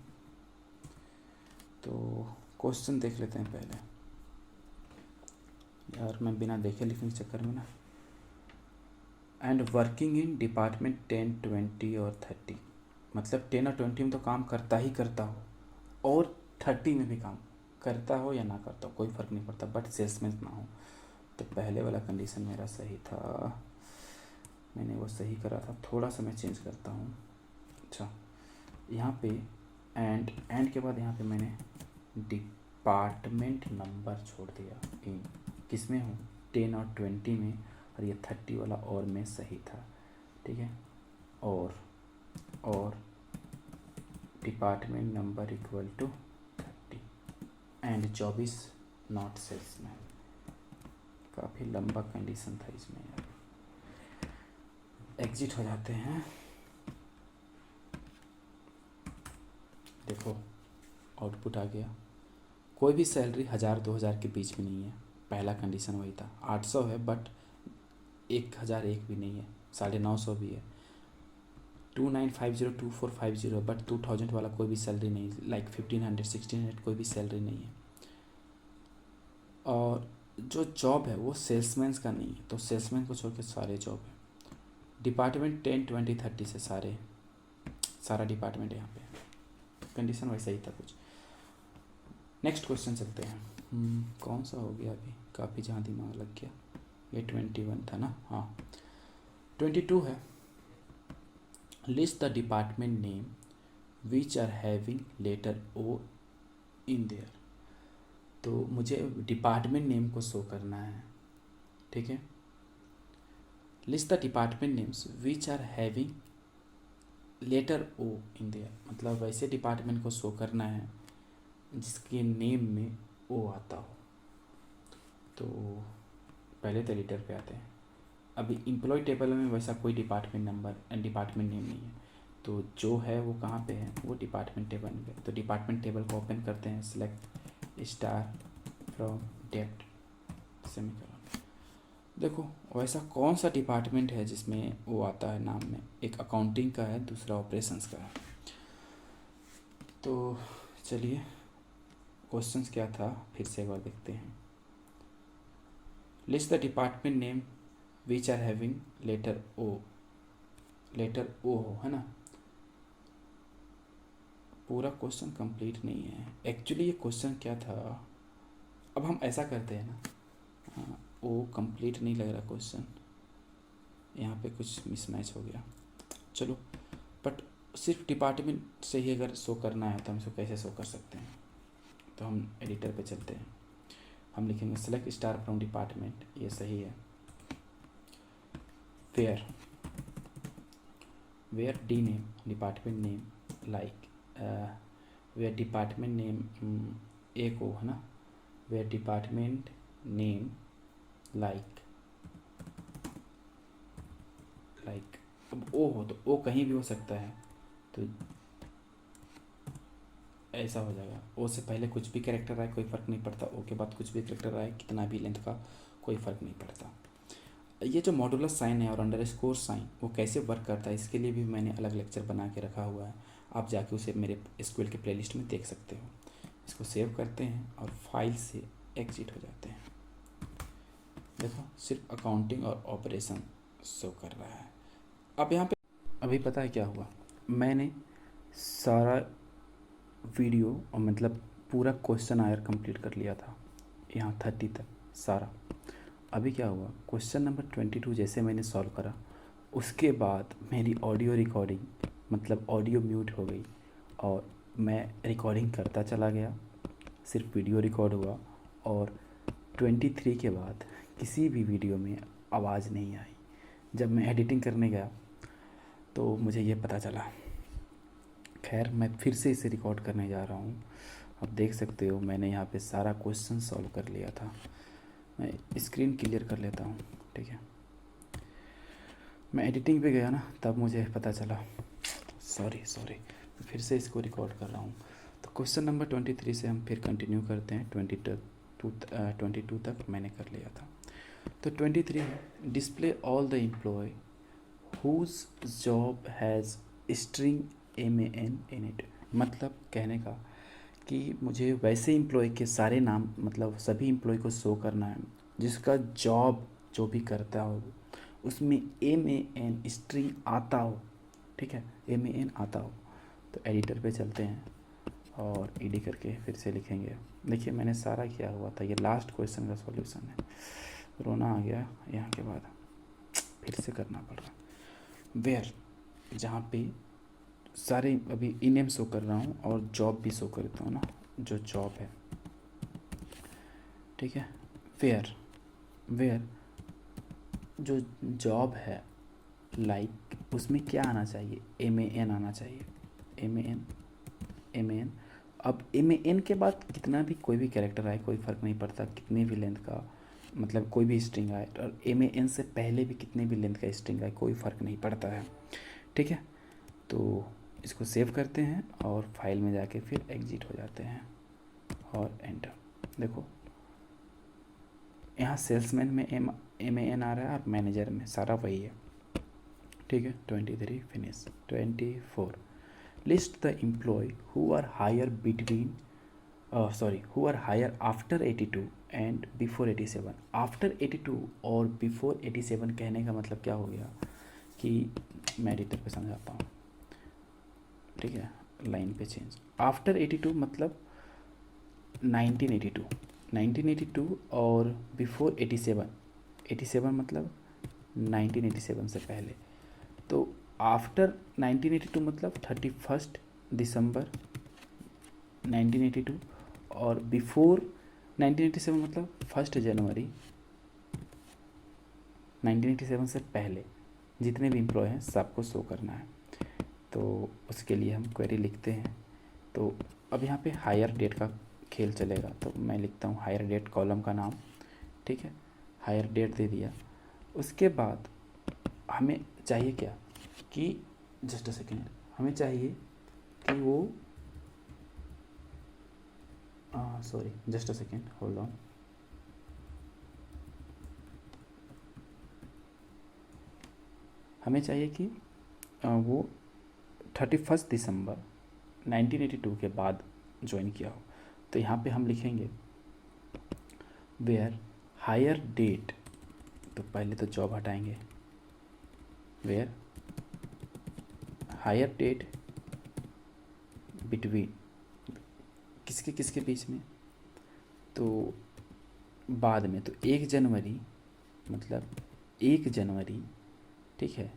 तो क्वेश्चन देख लेते हैं पहले। यार मैं बिना देखे लिखने के चक्कर में ना, एंड वर्किंग इन डिपार्टमेंट 10, 20 और 30, मतलब 10 और 20 में तो काम करता ही करता हो, और 30 में भी काम करता हो या ना करता हो, कोई फ़र्क नहीं पड़ता, बट सेल्समैन ना हो। तो पहले वाला कंडीशन मेरा सही था, मैंने वो सही करा था, थोड़ा सा मैं चेंज करता हूँ। अच्छा, यहाँ पे एंड के बाद यहाँ पे मैंने डिपार्टमेंट नंबर छोड़ दिया, इन किस में हूँ, 10 और 20 में, और ये 30 वाला और में सही था। ठीक है, और department number equal to 30 and job is not salesman, काफ़ी लंबा कंडीशन था इसमें यार। एग्जिट हो जाते हैं। देखो आउटपुट आ गया। कोई भी सैलरी 1000-2000 के बीच में नहीं है। पहला कंडीशन वही था। 800 है बट 1001 भी नहीं है, 950 भी है। 2950-2450 बट 2000 वाला कोई भी सैलरी नहीं, लाइक 1500-1600 कोई भी सैलरी नहीं है। और जो जॉब है वो सेल्समैन का नहीं है, तो सेल्समैन को छोड़ के सारे जॉब है। डिपार्टमेंट 10, 20, 30 से सारा डिपार्टमेंट यहाँ पे। कंडीशन वैसा ही था कुछ। नेक्स्ट क्वेश्चन चलते हैं। कौन सा हो गया अभी, काफ़ी जहाँ दिमाग लग गया। ये 21 था ना, हाँ 22 है। List the department name which are having letter O in there. तो मुझे डिपार्टमेंट नेम को शो करना है, ठीक है। List the department names which are having letter O in there, मतलब वैसे डिपार्टमेंट को शो करना है जिसके नेम में ओ आता हो। तो पहले तो एडिटर पे आते हैं। अभी एम्प्लॉय टेबल में वैसा कोई department number and department name नहीं है, तो जो है वो कहाँ पे है, वो डिपार्टमेंट टेबल में। तो डिपार्टमेंट टेबल को ओपन करते हैं, select star from date semicolon. देखो वैसा कौन सा डिपार्टमेंट है जिसमें वो आता है नाम में, एक अकाउंटिंग का है, दूसरा ऑपरेशंस का है। तो चलिए क्वेश्चंस क्या था फिर से एक बार देखते हैं। List the department name which are having letter O हो, है ना। पूरा क्वेश्चन कंप्लीट नहीं है एक्चुअली। ये क्वेश्चन क्या था, अब हम ऐसा करते हैं ना, वो कंप्लीट नहीं लग रहा क्वेश्चन, यहाँ पे कुछ मिसमैच हो गया। चलो बट सिर्फ डिपार्टमेंट से ही अगर शो करना है तो हम इसको कैसे शो कर सकते हैं। तो हम एडिटर पे चलते हैं, हम लिखेंगे सेलेक्ट स्टार फ्रॉम डिपार्टमेंट, ये सही है। Where D name department name, like where department name एक ओ है ना, वेयर डिपार्टमेंट नेम लाइक अब ओ हो तो ओ कहीं भी हो सकता है, तो ऐसा हो जाएगा। ओ से पहले कुछ भी कैरेक्टर आए कोई फ़र्क नहीं पड़ता, ओ के बाद कुछ भी कैरेक्टर आए कितना भी लेंथ का कोई फ़र्क नहीं पड़ता। ये जो मॉड्यूलर साइन है और अंडरस्कोर साइन वो कैसे वर्क करता है, इसके लिए भी मैंने अलग लेक्चर बना के रखा हुआ है, आप जाके उसे मेरे एसक्यूएल के प्लेलिस्ट में देख सकते हो। इसको सेव करते हैं और फाइल से एग्जिट हो जाते हैं। देखो सिर्फ अकाउंटिंग और ऑपरेशन शो कर रहा है। अब यहाँ पे अभी पता है क्या हुआ, मैंने सारा वीडियो और मतलब पूरा क्वेश्चन आयर कंप्लीट कर लिया था यहाँ 30 तक सारा। अभी क्या हुआ, क्वेश्चन नंबर 22 जैसे मैंने सॉल्व करा उसके बाद मेरी ऑडियो रिकॉर्डिंग मतलब ऑडियो म्यूट हो गई और मैं रिकॉर्डिंग करता चला गया, सिर्फ वीडियो रिकॉर्ड हुआ और 23 के बाद किसी भी वीडियो में आवाज़ नहीं आई। जब मैं एडिटिंग करने गया तो मुझे ये पता चला। खैर मैं फिर से इसे रिकॉर्ड करने जा रहा हूँ। आप देख सकते हो मैंने यहाँ पे सारा क्वेश्चन सॉल्व कर लिया था। मैं स्क्रीन क्लियर कर लेता हूँ, ठीक है। मैं एडिटिंग पे गया ना तब मुझे पता चला, सॉरी फिर से इसको रिकॉर्ड कर रहा हूँ। तो क्वेश्चन नंबर 23 से हम फिर कंटिन्यू करते हैं। 22 तक मैंने कर लिया था। तो 23 display all the employ whose job has string MAN in it, मतलब कहने का कि मुझे वैसे एम्प्लॉय के सारे नाम मतलब सभी एम्प्लॉय को शो करना है जिसका जॉब जो भी करता हो उसमें MAN स्ट्रिंग आता हो, ठीक है, MAN आता हो। तो एडिटर पे चलते हैं और ED करके फिर से लिखेंगे। देखिए मैंने सारा किया हुआ था, ये लास्ट क्वेश्चन का सॉल्यूशन है। रोना आ गया यहाँ के बाद, फिर से करना पड़ रहा। वेयर जहाँ पे सारे अभी इनेम शो कर रहा हूँ और जॉब भी शो करता हूँ ना, जो जॉब है, ठीक है। वेयर जो जॉब है लाइक उसमें क्या आना चाहिए, MAN आना चाहिए, MAN। अब MAN के बाद कितना भी कोई भी कैरेक्टर आए कोई फ़र्क नहीं पड़ता, कितने भी लेंथ का मतलब कोई भी स्ट्रिंग आए, और MAN से पहले भी कितने भी लेंथ का स्ट्रिंग आए कोई फ़र्क नहीं पड़ता है, ठीक है। तो इसको सेव करते हैं और फाइल में जाके फिर एग्जिट हो जाते हैं और एंटर। देखो यहाँ सेल्समैन में MAN आ रहा है और मैनेजर में सारा वही है, ठीक है। 23 finish. 24 list the employee who are hire between who are hire after 82 and before 87। After 82 और बिफोर 87 कहने का मतलब क्या हो गया कि मैं एडिटर पे समझाता हूँ, ठीक है। लाइन पे चेंज, आफ्टर 82 मतलब 1982 और बिफोर 87 मतलब 1987 से पहले। तो आफ्टर 1982 मतलब 31 दिसंबर 1982 और बिफोर 1987 मतलब 1 जनवरी 1987 से पहले जितने भी एम्प्लॉय हैं सबको शो करना है। तो उसके लिए हम क्वेरी लिखते हैं। तो अब यहाँ पे हायर डेट का खेल चलेगा, तो मैं लिखता हूँ हायर डेट कॉलम का नाम, ठीक है। हायर डेट दे दिया। उसके बाद हमें चाहिए क्या कि जस्ट अ सेकेंड, हमें चाहिए कि वो sorry just a second hold on. हमें चाहिए कि वो 31 दिसंबर 1982 के बाद ज्वाइन किया हो। तो यहाँ पे हम लिखेंगे वेयर हायर डेट, तो पहले तो जॉब हटाएंगे, वेयर हायर डेट बिटवीन किसके किसके बीच में, तो बाद में, तो 1 जनवरी मतलब 1 जनवरी, ठीक है।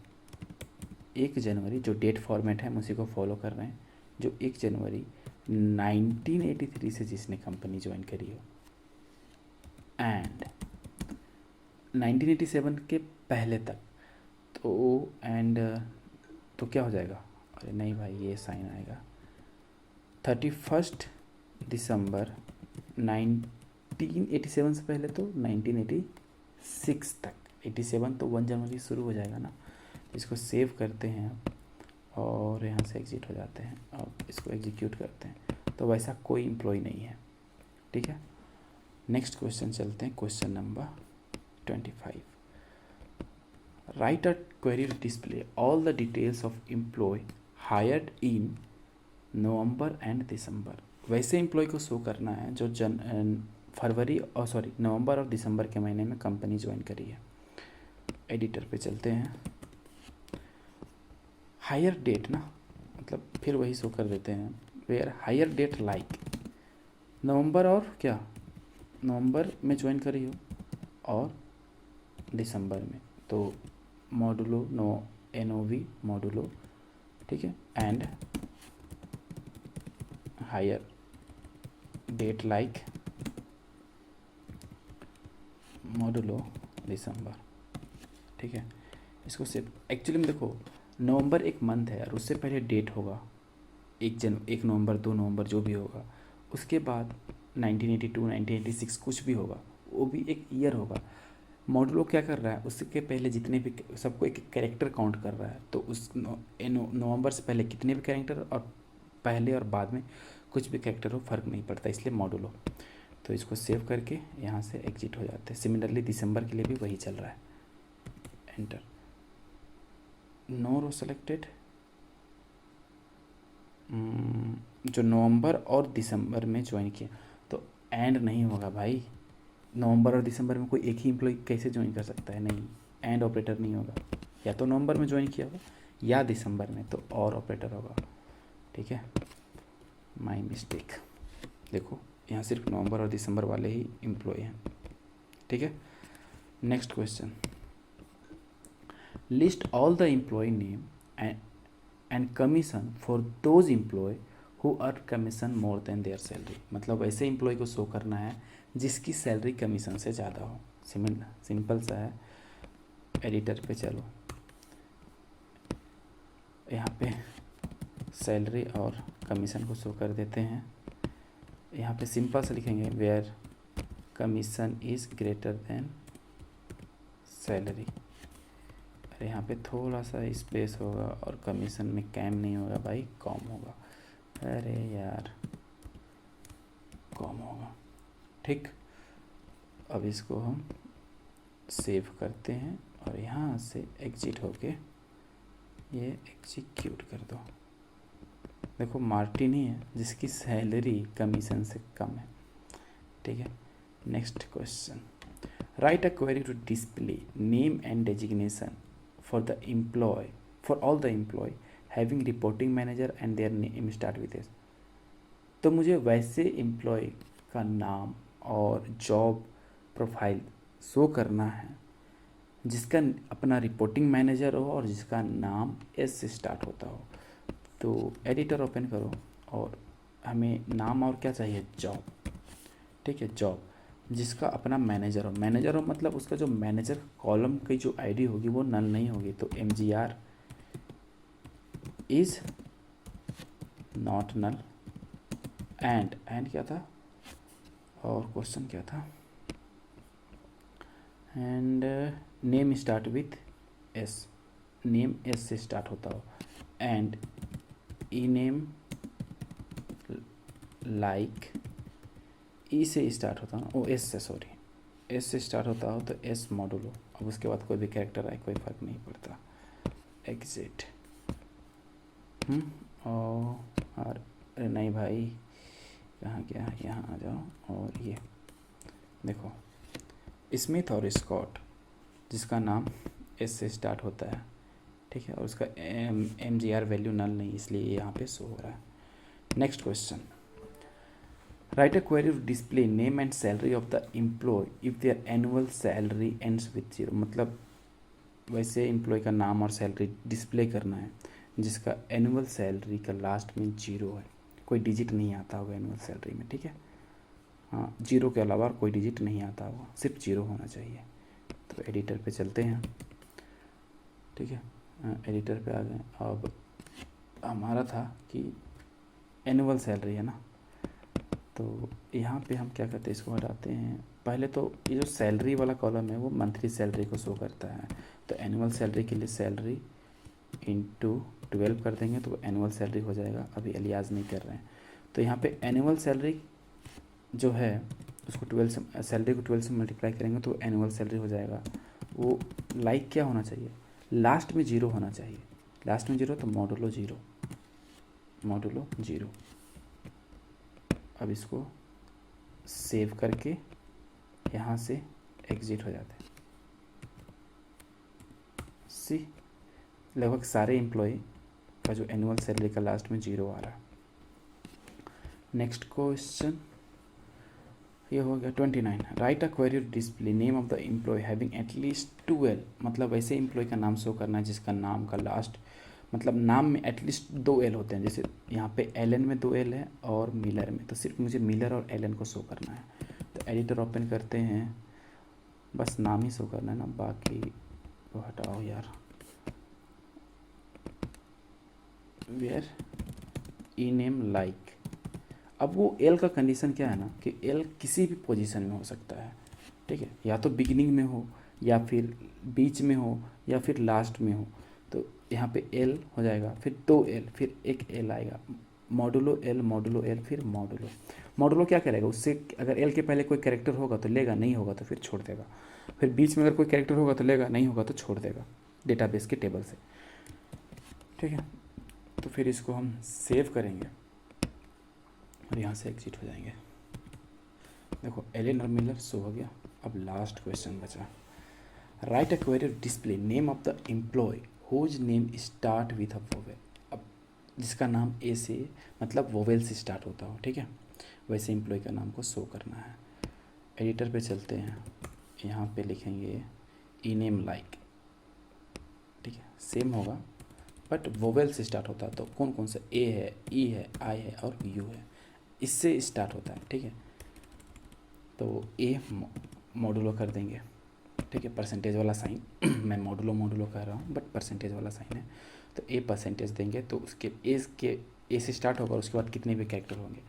1 जनवरी जो डेट फॉर्मेट है हम उसी को फॉलो कर रहे हैं, जो 1 जनवरी 1983 से जिसने कंपनी ज्वाइन करी हो एंड 1987 के पहले तक। तो एंड तो क्या हो जाएगा, अरे नहीं भाई ये साइन आएगा 31 दिसंबर 1987 से पहले तो 1986 तक। 87 तो 1 जनवरी शुरू हो जाएगा ना। इसको सेव करते हैं और यहाँ से एग्जिट हो जाते हैं और इसको एग्जीक्यूट करते हैं। तो वैसा कोई एम्प्लॉय नहीं है, ठीक है। नेक्स्ट क्वेश्चन चलते हैं, question number 25। Write a query to display all the details of employee hired in November and December. वैसे एम्प्लॉय को शो करना है जो फरवरी और नवंबर और दिसंबर के महीने में कंपनी ज्वाइन करी है। एडिटर पे चलते हैं, हायर डेट ना, मतलब फिर वही शो कर देते हैं, वेयर हायर डेट लाइक नवंबर और क्या, नवंबर में ज्वाइन करी हो और दिसंबर में, तो मॉडुलो NOV मॉडुलो, ठीक है। And hire date like modulo December, ठीक है। इसको सिर्फ एक्चुअली में देखो नवंबर एक मंथ है और उससे पहले डेट होगा 1 नवंबर 2 नवंबर जो भी होगा, उसके बाद 1982 1986 कुछ भी होगा वो भी एक ईयर होगा। मॉडुलो क्या कर रहा है, उसके पहले जितने भी सबको एक कैरेक्टर काउंट कर रहा है, तो उस नवंबर से पहले कितने भी कैरेक्टर और पहले और बाद में कुछ भी कैरेक्टर हो फर्क नहीं पड़ता, इसलिए मॉडुलो। तो इसको सेव करके यहाँ से एग्जिट हो जाते हैं। सिमिलरली दिसंबर के लिए भी वही चल रहा है, एंटर। नो रो सेलेक्टेड, जो नवंबर और दिसंबर में ज्वाइन किया, तो एंड नहीं होगा भाई। नवंबर और दिसंबर में कोई एक ही एम्प्लॉय कैसे ज्वाइन कर सकता है, नहीं, एंड ऑपरेटर नहीं होगा। या तो नवंबर में ज्वाइन किया होगा या दिसंबर में, तो और ऑपरेटर होगा, ठीक है। My mistake. देखो यहाँ सिर्फ नवंबर और दिसंबर वाले ही एम्प्लॉय हैं, ठीक है। Next question, list all the employee name and commission for those employee who earn commission more than their salary. मतलब वैसे एम्प्लॉय को शो करना है जिसकी सैलरी कमीशन से ज़्यादा हो। सिंपल सा है। एडिटर पे चलो, यहाँ पे सैलरी और कमीशन को शो कर देते हैं। यहाँ पे सिंपल से लिखेंगे where commission is greater than salary. अरे यहाँ पे थोड़ा सा स्पेस होगा और कमीशन में कैम नहीं होगा भाई, कम होगा। अरे यार कम होगा, ठीक। अब इसको हम सेव करते हैं और यहाँ से एग्जिट होके ये एग्जीक्यूट कर दो। देखो मार्टिनी है जिसकी सैलरी कमीशन से कम है, ठीक है। Next question, write a query to display name and designation for the employ for all the employ having reporting manager and their name start with S. तो मुझे वैसे एम्प्लॉय का नाम और जॉब प्रोफाइल शो करना है जिसका अपना रिपोर्टिंग मैनेजर हो और जिसका नाम एस से स्टार्ट होता हो। तो एडिटर ओपन करो और हमें नाम और क्या चाहिए, जॉब, ठीक है। जॉब जिसका अपना मैनेजर हो मतलब उसका जो मैनेजर कॉलम की जो आईडी होगी वो नल नहीं होगी। तो MGR is not null and क्या था और क्वेश्चन क्या था, and name start with S, name S से स्टार्ट होता हो, and E name like E से स्टार्ट होता है, ओ एस से, सॉरी एस से स्टार्ट होता हो तो एस मॉडुलो। अब उसके बाद कोई भी कैरेक्टर आए कोई फ़र्क नहीं पड़ता। एग्जिट और अरे नहीं भाई कहाँ गया, यहाँ आ जाओ। और ये देखो स्मिथ और स्कॉट जिसका नाम एस से स्टार्ट होता है, ठीक है, और उसका MGR वैल्यू नल नहीं इसलिए यहाँ पे शो हो रहा है। Next question, write a query to display name and salary of the employ if their annual salary ends with 0। मतलब वैसे एम्प्लॉय का नाम और सैलरी डिस्प्ले करना है जिसका एनुअल सैलरी का लास्ट में 0 है, कोई डिजिट नहीं आता होगा एनुअल सैलरी में, ठीक है। हाँ 0 के अलावा कोई डिजिट नहीं आता होगा, सिर्फ 0 होना चाहिए। तो एडिटर पे चलते हैं, ठीक है। एडिटर पे आ गए। अब हमारा था कि एनुअल सैलरी है ना, तो यहाँ पे हम क्या करते हैं, इसको हटाते हैं। पहले तो ये जो सैलरी वाला कॉलम है वो मंथली सैलरी को शो करता है, तो एनुअल सैलरी के लिए सैलरी इंटू 12 कर देंगे तो एनुअल सैलरी हो जाएगा। अभी एलियाज नहीं कर रहे हैं, तो यहाँ पे एनुअल सैलरी जो है उसको 12 से, सैलरी को 12 से मल्टीप्लाई करेंगे तो एनुअल सैलरी हो जाएगा। वो लाइक क्या होना चाहिए, लास्ट में 0 होना चाहिए, लास्ट में 0 तो मॉडुलो 0, मॉडुलो 0। अब इसको सेव करके यहाँ से एग्जिट हो जाते हैं। सी लगभग सारे एम्प्लॉय का जो एनुअल सैलरी का लास्ट में 0 आ रहा है। नेक्स्ट क्वेश्चन ये हो गया 29, write a query to display name of the employ having at least 2L। मतलब वैसे एम्प्लॉय का नाम शो करना है जिसका नाम का लास्ट, मतलब नाम में एटलीस्ट 2L होते हैं। जैसे यहाँ पे LN में 2L है और मिलर में, तो सिर्फ मुझे मिलर और LN को शो करना है। तो एडिटर ओपन करते हैं, बस नाम ही शो करना है ना, बाकी को हटाओ यार। वेयर ई नेम लाइक, अब वो L का कंडीशन क्या है ना कि L किसी भी पोजीशन में हो सकता है, ठीक है, या तो बिगिनिंग में हो या फिर बीच में हो या फिर लास्ट में हो। तो यहाँ पे L हो जाएगा, फिर 2L, फिर एक L आएगा, मॉडुलो L फिर मॉडुलो क्या करेगा उससे, अगर L के पहले कोई कैरेक्टर होगा तो लेगा, नहीं होगा तो फिर छोड़ देगा। फिर बीच में अगर कोई कैरेक्टर होगा तो लेगा, नहीं होगा तो छोड़ देगा डेटाबेस के टेबल से, ठीक है। तो फिर इसको हम सेव करेंगे और यहाँ से एग्जिट हो जाएंगे। देखो LN और मिलर शो हो गया। अब लास्ट क्वेश्चन बचा, write a query to display name of the employ whose name start with a vowel. अब जिसका नाम A से मतलब वोवेल से स्टार्ट होता हो, ठीक है, वैसे एम्प्लॉय का नाम को शो करना है। एडिटर पे चलते हैं, यहाँ पे लिखेंगे ई नेम लाइक, ठीक है, सेम होगा बट वोवेल से स्टार्ट होता है। तो कौन कौन सा, A है, E है, I है और U है, इससे स्टार्ट होता है, ठीक है। तो A मॉडुलो कर देंगे, ठीक है, परसेंटेज वाला साइन मैं मॉडुलो कर रहा हूँ बट परसेंटेज वाला साइन है। तो A परसेंटेज देंगे तो उसके A से स्टार्ट होगा, उसके बाद कितने भी कैरेक्टर होंगे।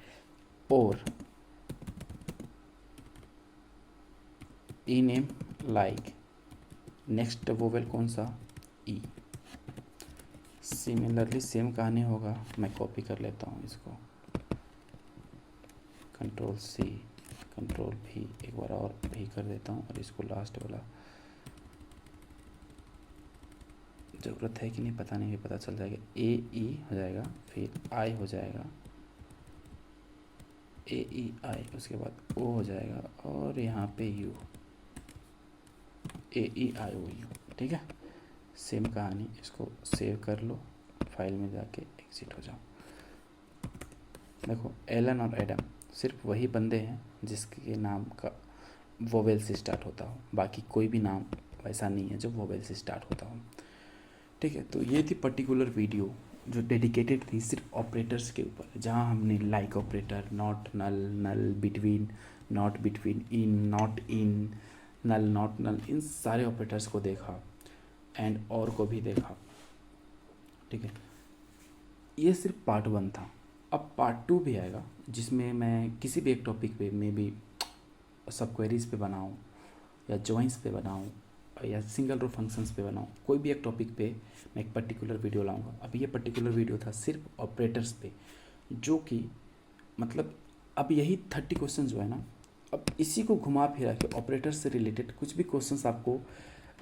और ई नेम लाइक, नेक्स्ट वोवेल कौन सा, ई। सिमिलरली सेम कहानी होगा, मैं कॉपी कर लेता हूँ इसको, कंट्रोल सी, कंट्रोल भी, एक बार और भी कर देता हूँ, और इसको लास्ट वाला ज़रूरत है कि नहीं पता नहीं, पता चल जाएगा। ए ई हो जाएगा, फिर आई हो जाएगा, ए ई आई, उसके बाद ओ हो जाएगा, और यहाँ पे you, A E I O you. ठीक है, सेम कहानी, इसको सेव कर लो, फाइल में जाके एग्जिट हो जाओ। देखो एलन और एडम सिर्फ वही बंदे हैं जिसके नाम का वोवेल से स्टार्ट होता हो, बाकी कोई भी नाम वैसा नहीं है जो वोवेल से स्टार्ट होता हो। ठीक है, तो ये थी पर्टिकुलर वीडियो जो डेडिकेटेड थी सिर्फ ऑपरेटर्स के ऊपर, जहाँ हमने like operator, not, null, null, between, not between, in, not in, null, not null, इन सारे ऑपरेटर्स को देखा, एंड और को भी देखा। ठीक है, ये सिर्फ पार्ट 1 था। अब पार्ट 2 भी आएगा, जिसमें मैं किसी भी एक टॉपिक पे मे बी सब क्वेरीज पे बनाऊँ, या जॉइंस पे बनाऊँ, या सिंगल रो फंक्शंस पे बनाऊँ, कोई भी एक टॉपिक पे मैं एक पर्टिकुलर वीडियो लाऊंगा। अब ये पर्टिकुलर वीडियो था सिर्फ ऑपरेटर्स पे, जो कि मतलब अब यही 30 क्वेश्चन जो है ना, अब इसी को घुमा फिरा के ऑपरेटर्स से रिलेटेड कुछ भी क्वेश्चंस आपको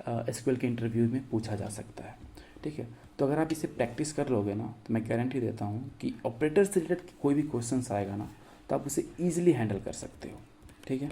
एसक्यूएल के इंटरव्यू में पूछा जा सकता है। ठीक है, तो अगर आप इसे प्रैक्टिस कर लोगे ना, तो मैं गारंटी देता हूँ कि ऑपरेटर से रिलेटेड कोई भी क्वेश्चंस आएगा ना, तो आप उसे ईजिली हैंडल कर सकते हो। ठीक है।